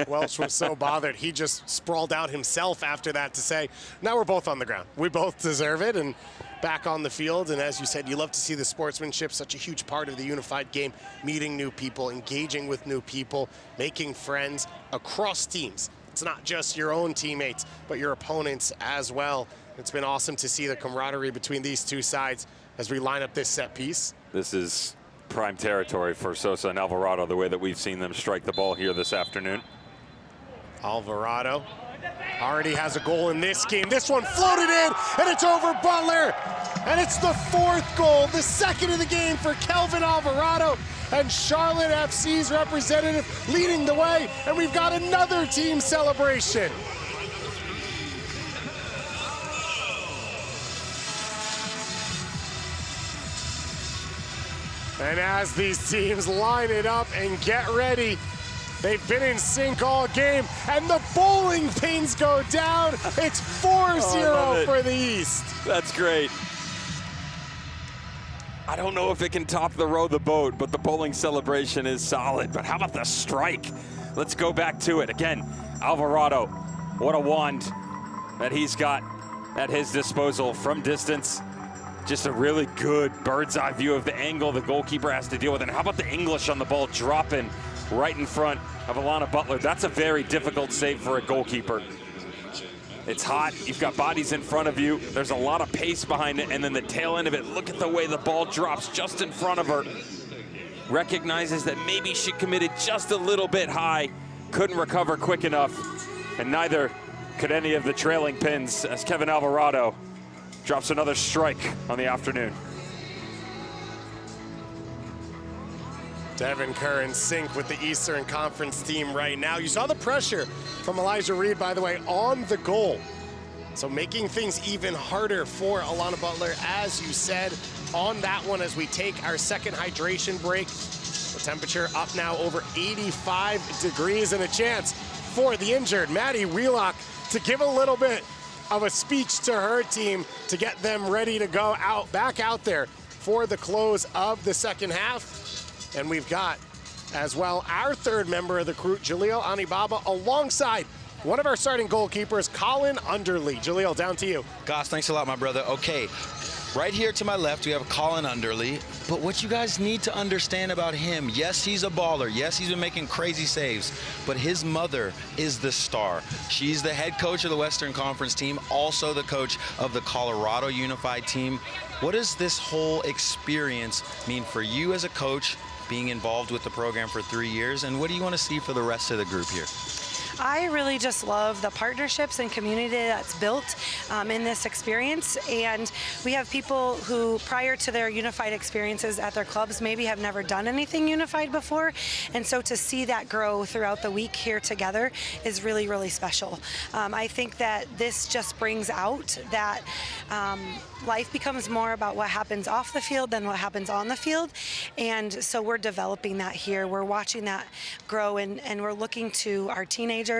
Welch was so bothered, he just sprawled out himself after that to say, now we're both on the ground. We both deserve it, and back on the field. And as you said, you love to see the sportsmanship, such a huge part of the unified game, meeting new people, engaging with new people, making friends across teams. It's not just your own teammates, but your opponents as well. It's been awesome to see the camaraderie between these two sides as we line up this set piece. This is prime territory for Sosa and Alvarado, the way that we've seen them strike the ball here this afternoon. Alvarado already has a goal in this game. This one floated in, and it's over Butler. And it's the fourth goal, the second of the game for Kelvin Alvarado. And Charlotte FC's representative leading the way. And we've got another team celebration. And as these teams line it up and get ready, they've been in sync all game, and the bowling pins go down. It's 4-0 for the East. That's great. I don't know if it can top the row the boat, but the bowling celebration is solid. But how about the strike? Let's go back to it. Again, Alvarado, what a wand that he's got at his disposal from distance. Just a really good bird's eye view of the angle the goalkeeper has to deal with. And how about the English on the ball dropping right in front of Alana Butler? That's a very difficult save for a goalkeeper. It's hot, you've got bodies in front of you, there's a lot of pace behind it, and then the tail end of it, look at the way the ball drops just in front of her. Recognizes that maybe she committed just a little bit high, couldn't recover quick enough, and neither could any of the trailing pins as Kevin Alvarado drops another strike on the afternoon. Devin Kerr in sync with the Eastern Conference team right now. You saw the pressure from Elijah Reed, by the way, on the goal. So making things even harder for Alana Butler, as you said, on that one as we take our second hydration break. The temperature up now over 85 degrees and a chance for the injured Maddie Wheelock to give a little bit of a speech to her team to get them ready to go back out there for the close of the second half. And we've got as well our third member of the crew, Jaleel Anibaba, alongside one of our starting goalkeepers, Colin Underley. Jaleel, down to you. Goss, thanks a lot, my brother. Okay, right here to my left, we have Colin Underley. But what you guys need to understand about him, yes, he's a baller. Yes, he's been making crazy saves. But his mother is the star. She's the head coach of the Western Conference team, also the coach of the Colorado Unified team. What does this whole experience mean for you as a coach, being involved with the program for 3 years? And what do you want to see for the rest of the group here? I really just love the partnerships and community that's built in this experience. And we have people who, prior to their unified experiences at their clubs, maybe have never done anything unified before. And so to see that grow throughout the week here together is really, really special. I think that this just brings out that life becomes more about what happens off the field than what happens on the field. And so we're developing that here. We're watching that grow, and we're looking to our teenagers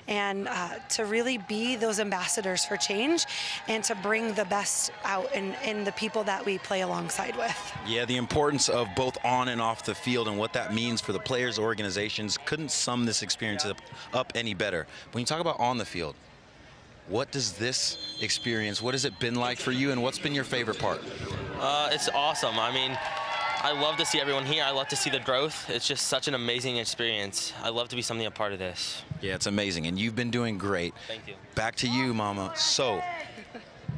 and to really be those ambassadors for change and to bring the best out in the people that we play alongside with. Yeah, the importance of both on and off the field and what that means for the players, organizations, couldn't sum this experience up any better. When you talk about on the field, what does this experience, what has it been like for you, and what's been your favorite part? It's awesome. I mean, I love to see everyone here. I love to see the growth. It's just such an amazing experience. I love to be something a part of this. Yeah, it's amazing, and you've been doing great. Thank you. Back to you, Mama. So,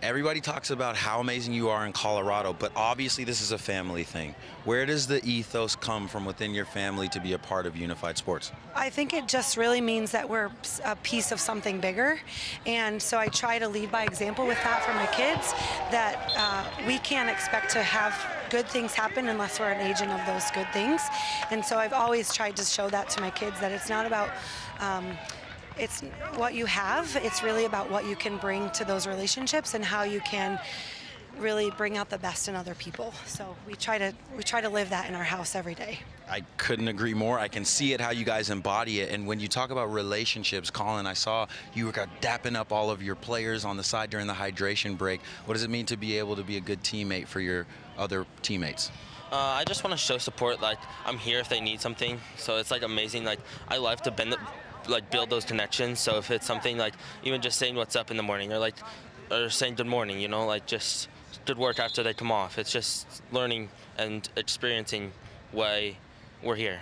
everybody talks about how amazing you are in Colorado, but obviously this is a family thing. Where does the ethos come from within your family to be a part of Unified Sports? I think it just really means that we're a piece of something bigger. And so I try to lead by example with that for my kids, that we can't expect to have good things happen unless we're an agent of those good things. And so I've always tried to show that to my kids, that it's not about it's what you have, it's really about what you can bring to those relationships and how you can really bring out the best in other people. So we try to live that in our house every day. I couldn't agree more. I can see it, how you guys embody it. And when you talk about relationships, Colin, I saw you were dapping up all of your players on the side during the hydration break. What does it mean to be able to be a good teammate for your other teammates? I just want to show support. Like, I'm here if they need something. So it's like amazing. Like, I love to build those connections. So if it's something like even just saying what's up in the morning, or saying good morning, you know, like just good work after they come off. It's just learning and experiencing why we're here.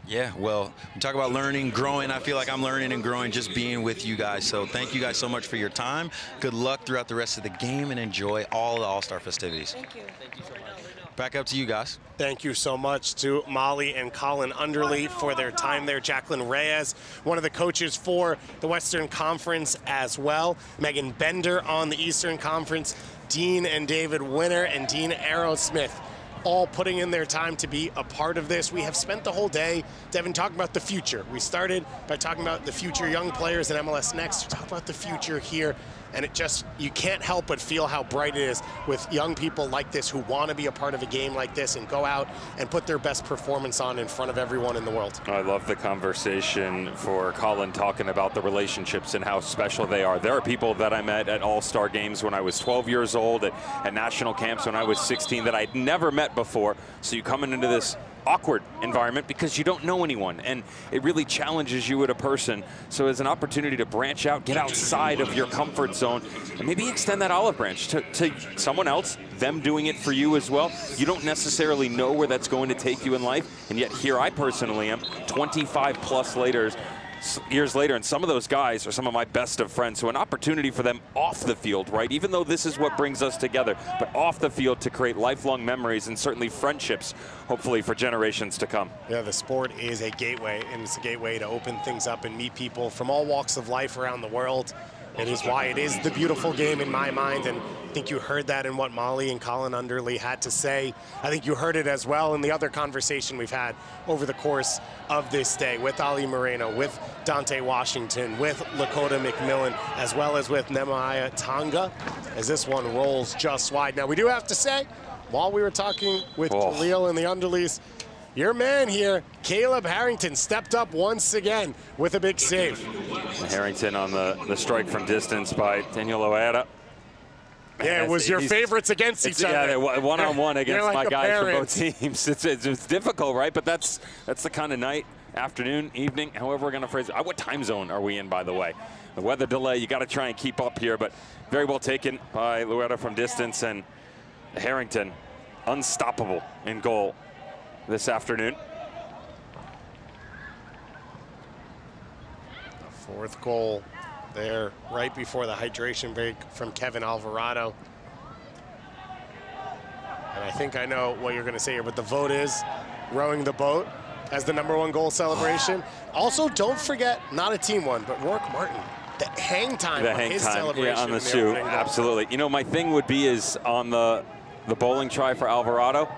Yeah, well, we talk about learning, growing. I feel like I'm learning and growing just being with you guys. So thank you guys so much for your time. Good luck throughout the rest of the game, and enjoy all the All-Star festivities. Thank you. Thank you so much. Back up to you guys. Thank you so much to Molly and Colin Underley for their time there. Jacqueline Reyes, one of the coaches for the Western Conference as well. Megan Bender on the Eastern Conference. Dean and David Winner and Dean Aerosmith, all putting in their time to be a part of this. We have spent the whole day, Devin, talking about the future. We started by talking about the future young players in MLS Next. We talk about the future here, and it just, you can't help but feel how bright it is with young people like this who want to be a part of a game like this and go out and put their best performance on in front of everyone in the world. I love the conversation for Colin talking about the relationships and how special they are. There are people that I met at All-Star games when I was 12 years old, at national camps when I was 16 that I'd never met before. So you coming into this awkward environment because you don't know anyone, and it really challenges you as a person. So as an opportunity to branch out, get outside of your comfort zone, and maybe extend that olive branch to someone else, them doing it for you as well. You don't necessarily know where that's going to take you in life, and yet here I personally am 25 plus years later, and some of those guys are some of my best of friends. So an opportunity for them off the field, right? Even though this is what brings us together, but off the field to create lifelong memories and certainly friendships, hopefully for generations to come. Yeah, the sport is a gateway, and it's a gateway to open things up and meet people from all walks of life around the world. It is why it is the beautiful game in my mind, and I think you heard that in what Molly and Colin Underley had to say. I think you heard it as well in the other conversation we've had over the course of this day with Ali Moreno, with Dante Washington, with Lakota McMillan, as well as with Nehemiah Tonga, as this one rolls just wide. Now, we do have to say, while we were talking with Khalil and the Underleys, your man here, Caleb Harrington, stepped up once again with a big save. Harrington on the strike from distance by Daniel Loera. Yeah, it was your favorites against each other. Yeah, one-on-one against like my guys parents. from both teams. It's difficult, right? But that's the kind of night, afternoon, evening, however we're going to phrase it. What time zone are we in, by the way? The weather delay, you got to try and keep up here, but very well taken by Loera from distance, and Harrington unstoppable in goal this afternoon. The fourth goal there right before the hydration break from Kevin Alvarado. And I think I know what you're going to say here, but the vote is rowing the boat as the #1 goal celebration. Also, don't forget, not a team one, but Rourke Martin. The hang time on his celebration. Yeah, on the shoe, absolutely. You know, my thing would be is on the bowling try for Alvarado,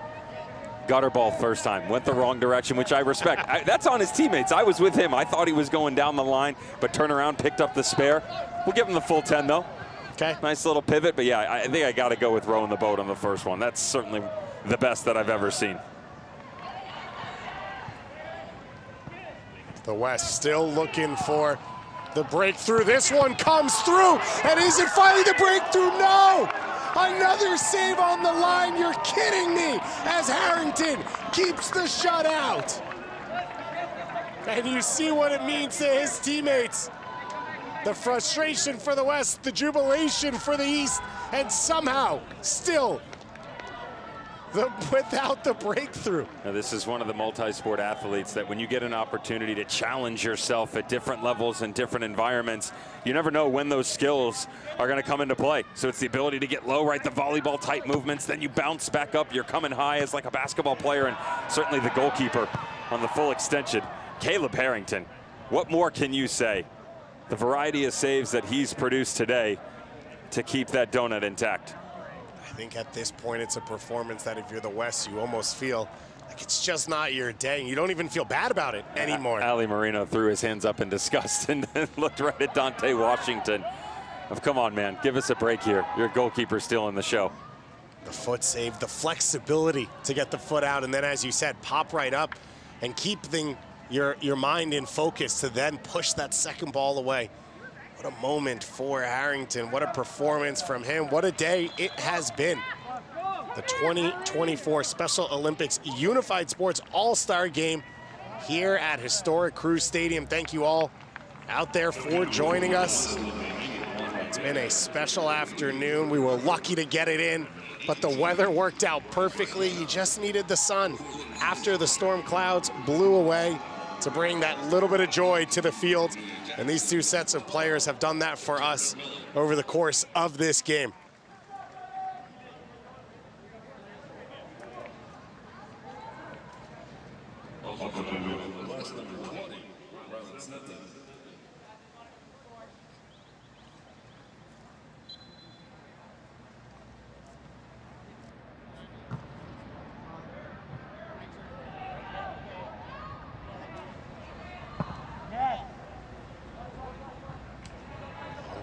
gutter ball first time, went the wrong direction, which I respect. That's on his teammates. I was with him. I thought he was going down the line, but turned around, picked up the spare. We'll give him the full 10, though. Okay. Nice little pivot, but yeah, I think I got to go with rowing the boat on the first one. That's certainly the best that I've ever seen. The West still looking for the breakthrough. This one comes through, and is it finally the breakthrough? No! Another save on the line, you're kidding me, as Harrington keeps the shutout. And you see what it means to his teammates. The frustration for the West, the jubilation for the East, and somehow still without the breakthrough. Now, this is one of the multi-sport athletes that when you get an opportunity to challenge yourself at different levels and different environments, you never know when those skills are going to come into play. So it's the ability to get low, right, the volleyball type movements, then you bounce back up, you're coming high as like a basketball player, and certainly the goalkeeper on the full extension. Caleb Harrington, what more can you say? The variety of saves that he's produced today to keep that donut intact. I think at this point it's a performance that if you're the West, you almost feel like it's just not your day. You don't even feel bad about it anymore. Ali Moreno threw his hands up in disgust and looked right at Dante Washington. Come on, man, give us a break here. Your goalkeeper's still in the show. The foot save, the flexibility to get the foot out, and then, as you said, pop right up and keep your mind in focus to then push that second ball away. What a moment for Harrington. What a performance from him. What a day it has been. The 2024 Special Olympics Unified Sports All-Star Game here at historic Crew Stadium. Thank you all out there for joining us. It's been a special afternoon. We were lucky to get it in, but the weather worked out perfectly. You just needed the sun after the storm clouds blew away to bring that little bit of joy to the field. And these two sets of players have done that for us over the course of this game.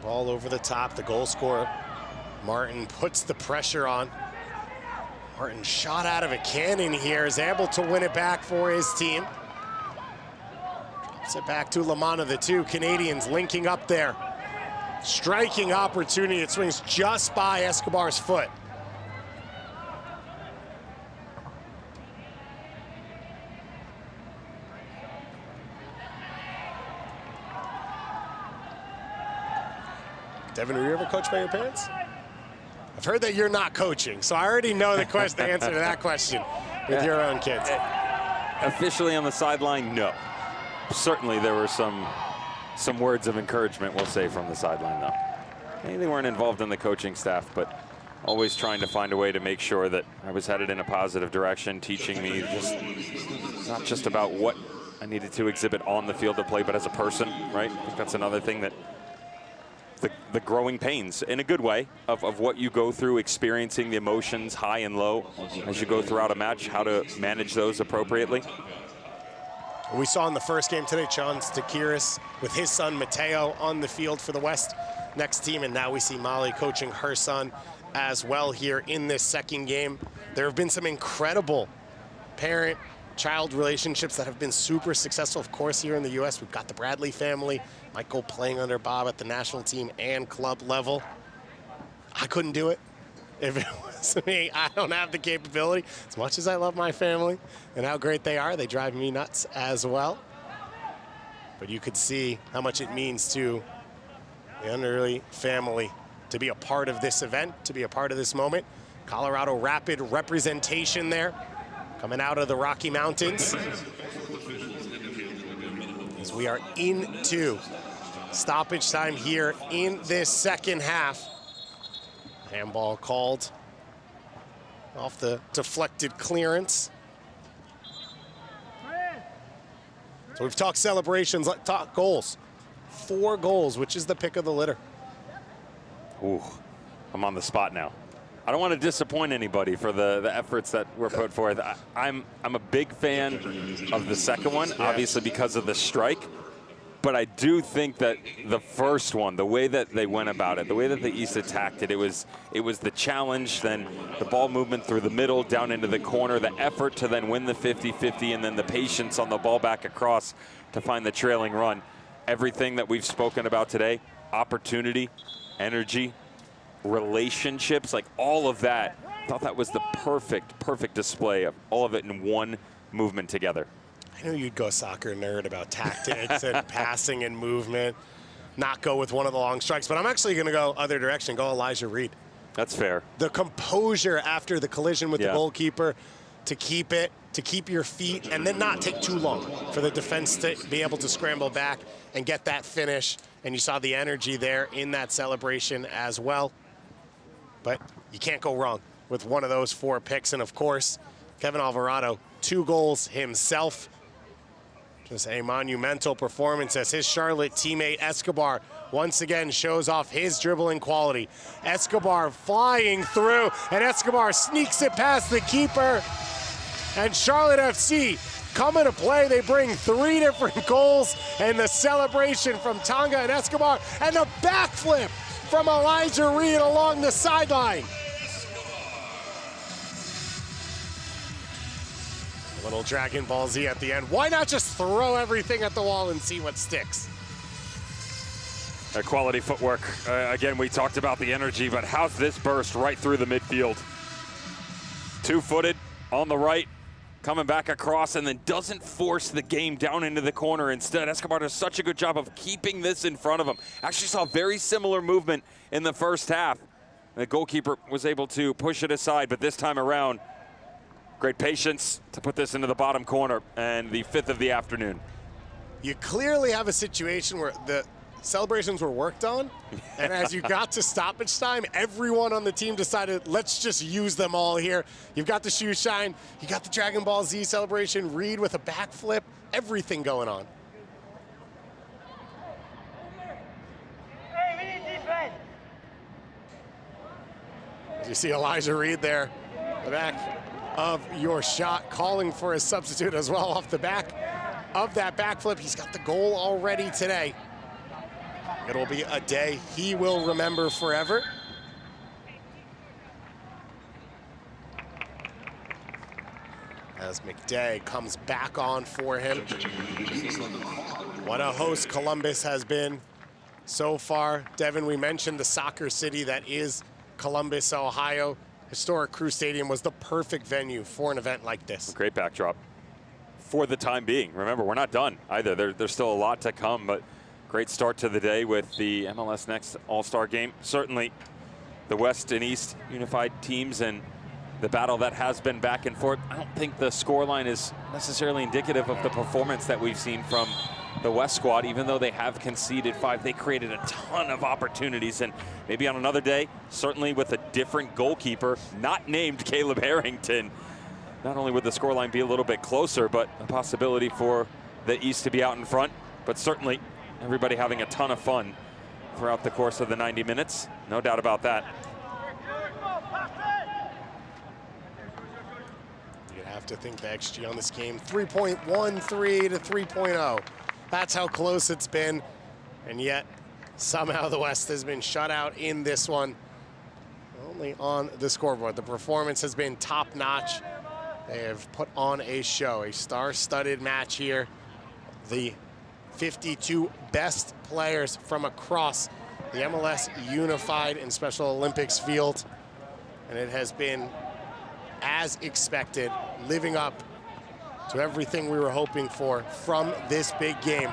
Ball over the top, the goal scorer, Martin, puts the pressure on. Martin shot out of a cannon here, is able to win it back for his team. Drops it back to Lamana, the two Canadians linking up there. Striking opportunity, it swings just by Escobar's foot. Devin, were you ever coached by your parents? I've heard that you're not coaching, so I already know the answer to that question with your own kids. Officially on the sideline, no. Certainly there were some words of encouragement, we'll say, from the sideline, though. They weren't involved in the coaching staff, but always trying to find a way to make sure that I was headed in a positive direction, teaching me not just about what I needed to exhibit on the field of play, but as a person, right? I think that's another thing that the growing pains, in a good way, of what you go through, experiencing the emotions high and low as you go throughout a match, how to manage those appropriately. We saw in the first game today, John Stakiris with his son Mateo on the field for the West next team, and now we see Molly coaching her son as well here in this second game. There have been some incredible parent-child relationships that have been super successful. Of course, here in the U.S., we've got the Bradley family, Michael playing under Bob at the national team and club level. I couldn't do it if it was me. I don't have the capability. As much as I love my family and how great they are, they drive me nuts as well. But you could see how much it means to the Underly family to be a part of this event, to be a part of this moment. Colorado Rapid representation there, coming out of the Rocky Mountains. As we are into stoppage time here in this second half. Handball called off the deflected clearance. So we've talked celebrations, let's talk goals. 4 goals, which is the pick of the litter. Ooh, I'm on the spot now. I don't want to disappoint anybody for the efforts that were put forth. I'm a big fan of the second one, obviously because of the strike. But I do think that the first one, the way that they went about it, the way that the East attacked it, it was the challenge, then the ball movement through the middle, down into the corner, the effort to then win the 50-50, and then the patience on the ball back across to find the trailing run. Everything that we've spoken about today, opportunity, energy, relationships, like all of that, I thought that was the perfect display of all of it in one movement together. I knew you'd go soccer nerd about tactics and passing and movement, not go with one of the long strikes, but I'm actually going to go other direction, go Elijah Reed. That's fair. The composure after the collision with the goalkeeper, to keep it, to keep your feet, and then not take too long for the defense to be able to scramble back and get that finish. And you saw the energy there in that celebration as well. But you can't go wrong with one of those 4 picks. And of course, Kevin Alvarado, 2 goals himself. Just a monumental performance as his Charlotte teammate Escobar once again shows off his dribbling quality. Escobar flying through, and Escobar sneaks it past the keeper. And Charlotte FC come into play. They bring 3 different goals, and the celebration from Tonga and Escobar, and the backflip from Elijah Reed along the sideline. Little Dragon Ball Z at the end. Why not just throw everything at the wall and see what sticks? Quality footwork. Again, we talked about the energy, but how's this burst right through the midfield? 2-footed on the right, coming back across, and then doesn't force the game down into the corner. Instead, Escobar does such a good job of keeping this in front of him. Actually saw very similar movement in the first half. The goalkeeper was able to push it aside, but this time around, great patience to put this into the bottom corner, and the 5th of the afternoon. You clearly have a situation where the celebrations were worked on, and as you got to stoppage time, everyone on the team decided, let's just use them all here. You've got the shoe shine, you got the Dragon Ball Z celebration, Reed with a backflip, everything going on. Hey, we need defense. You see Elijah Reed there, the back of your shot, calling for a substitute as well off the back of that backflip. He's got the goal already today. It'll be a day he will remember forever. As McDay comes back on for him. What a host Columbus has been so far. Devin, we mentioned the soccer city that is Columbus, Ohio. Historic Crew Stadium was the perfect venue for an event like this. Great backdrop for the time being. Remember, we're not done either. There's still a lot to come, but great start to the day with the MLS Next All-Star Game. Certainly the West and East unified teams and the battle that has been back and forth. I don't think the scoreline is necessarily indicative of the performance that we've seen from the West squad. Even though they have conceded 5, they created a ton of opportunities, and maybe on another day, certainly with a different goalkeeper, not named Caleb Harrington, not only would the scoreline be a little bit closer, but a possibility for the East to be out in front. But certainly everybody having a ton of fun throughout the course of the 90 minutes. No doubt about that. You'd have to think the XG on this game, 3.13 to 3.0. That's how close it's been. And yet, somehow the West has been shut out in this one. Only on the scoreboard. The performance has been top-notch. They have put on a show, a star-studded match here. The 52 best players from across the MLS Unified and Special Olympics field. And it has been, as expected, living up to everything we were hoping for from this big game.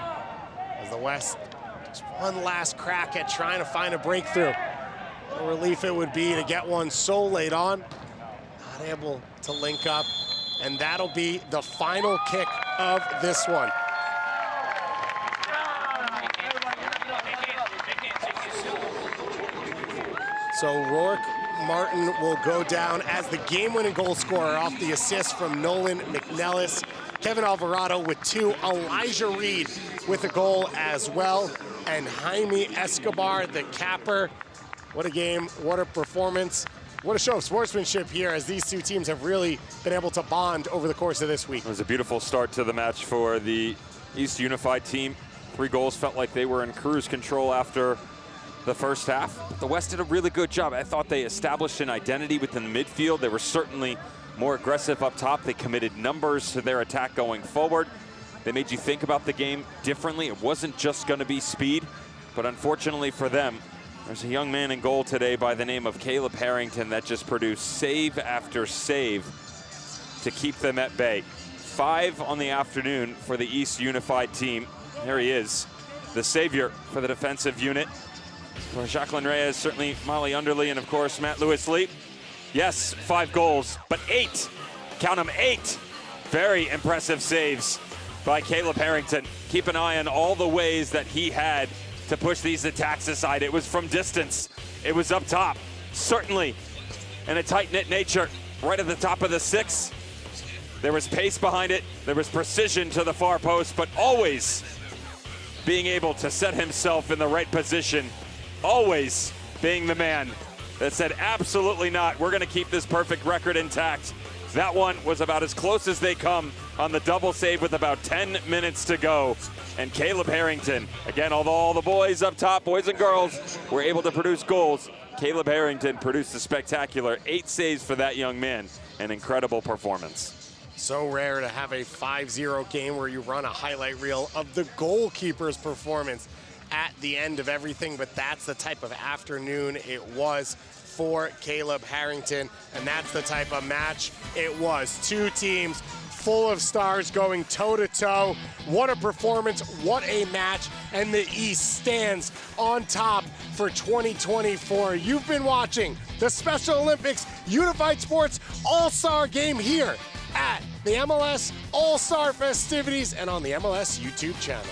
As the West, just one last crack at trying to find a breakthrough. What a relief it would be to get one so late on. Not able to link up. And that'll be the final kick of this one. So Rourke Martin will go down as the game-winning goal scorer off the assist from Nolan McNellis. Kevin Alvarado with 2, Elijah Reed with a goal as well, and Jaime Escobar, the capper. What a game, what a performance. What a show of sportsmanship here, as these two teams have really been able to bond over the course of this week. It was a beautiful start to the match for the East Unified team. 3 goals, felt like they were in cruise control after the first half. The West did a really good job. I thought they established an identity within the midfield. They were certainly more aggressive up top. They committed numbers to their attack going forward. They made you think about the game differently. It wasn't just going to be speed, but unfortunately for them, there's a young man in goal today by the name of Caleb Harrington that just produced save after save to keep them at bay. 5 on the afternoon for the East Unified team. There he is, the savior for the defensive unit. For Jacqueline Reyes, certainly Molly Underley, and of course Matt Lewis-Lee. Yes, 5 goals, but 8, count them, 8 very impressive saves by Caleb Harrington. Keep an eye on all the ways that he had to push these attacks aside. It was from distance, it was up top, certainly in a tight-knit nature, right at the top of the 6. There was pace behind it, there was precision to the far post, but always being able to set himself in the right position, always being the man that said, absolutely not, we're gonna keep this perfect record intact. That one was about as close as they come on the double save with about 10 minutes to go. And Caleb Harrington, again, although all the boys up top, boys and girls, were able to produce goals, Caleb Harrington produced a spectacular 8 saves for that young man. An incredible performance. So rare to have a 5-0 game where you run a highlight reel of the goalkeeper's performance at the end of everything, but that's the type of afternoon it was for Caleb Harrington, and that's the type of match it was. 2 teams full of stars going toe-to-toe. What a performance, what a match, and the East stands on top for 2024. You've been watching the Special Olympics Unified Sports All-Star Game here at the MLS All-Star festivities and on the MLS YouTube channel.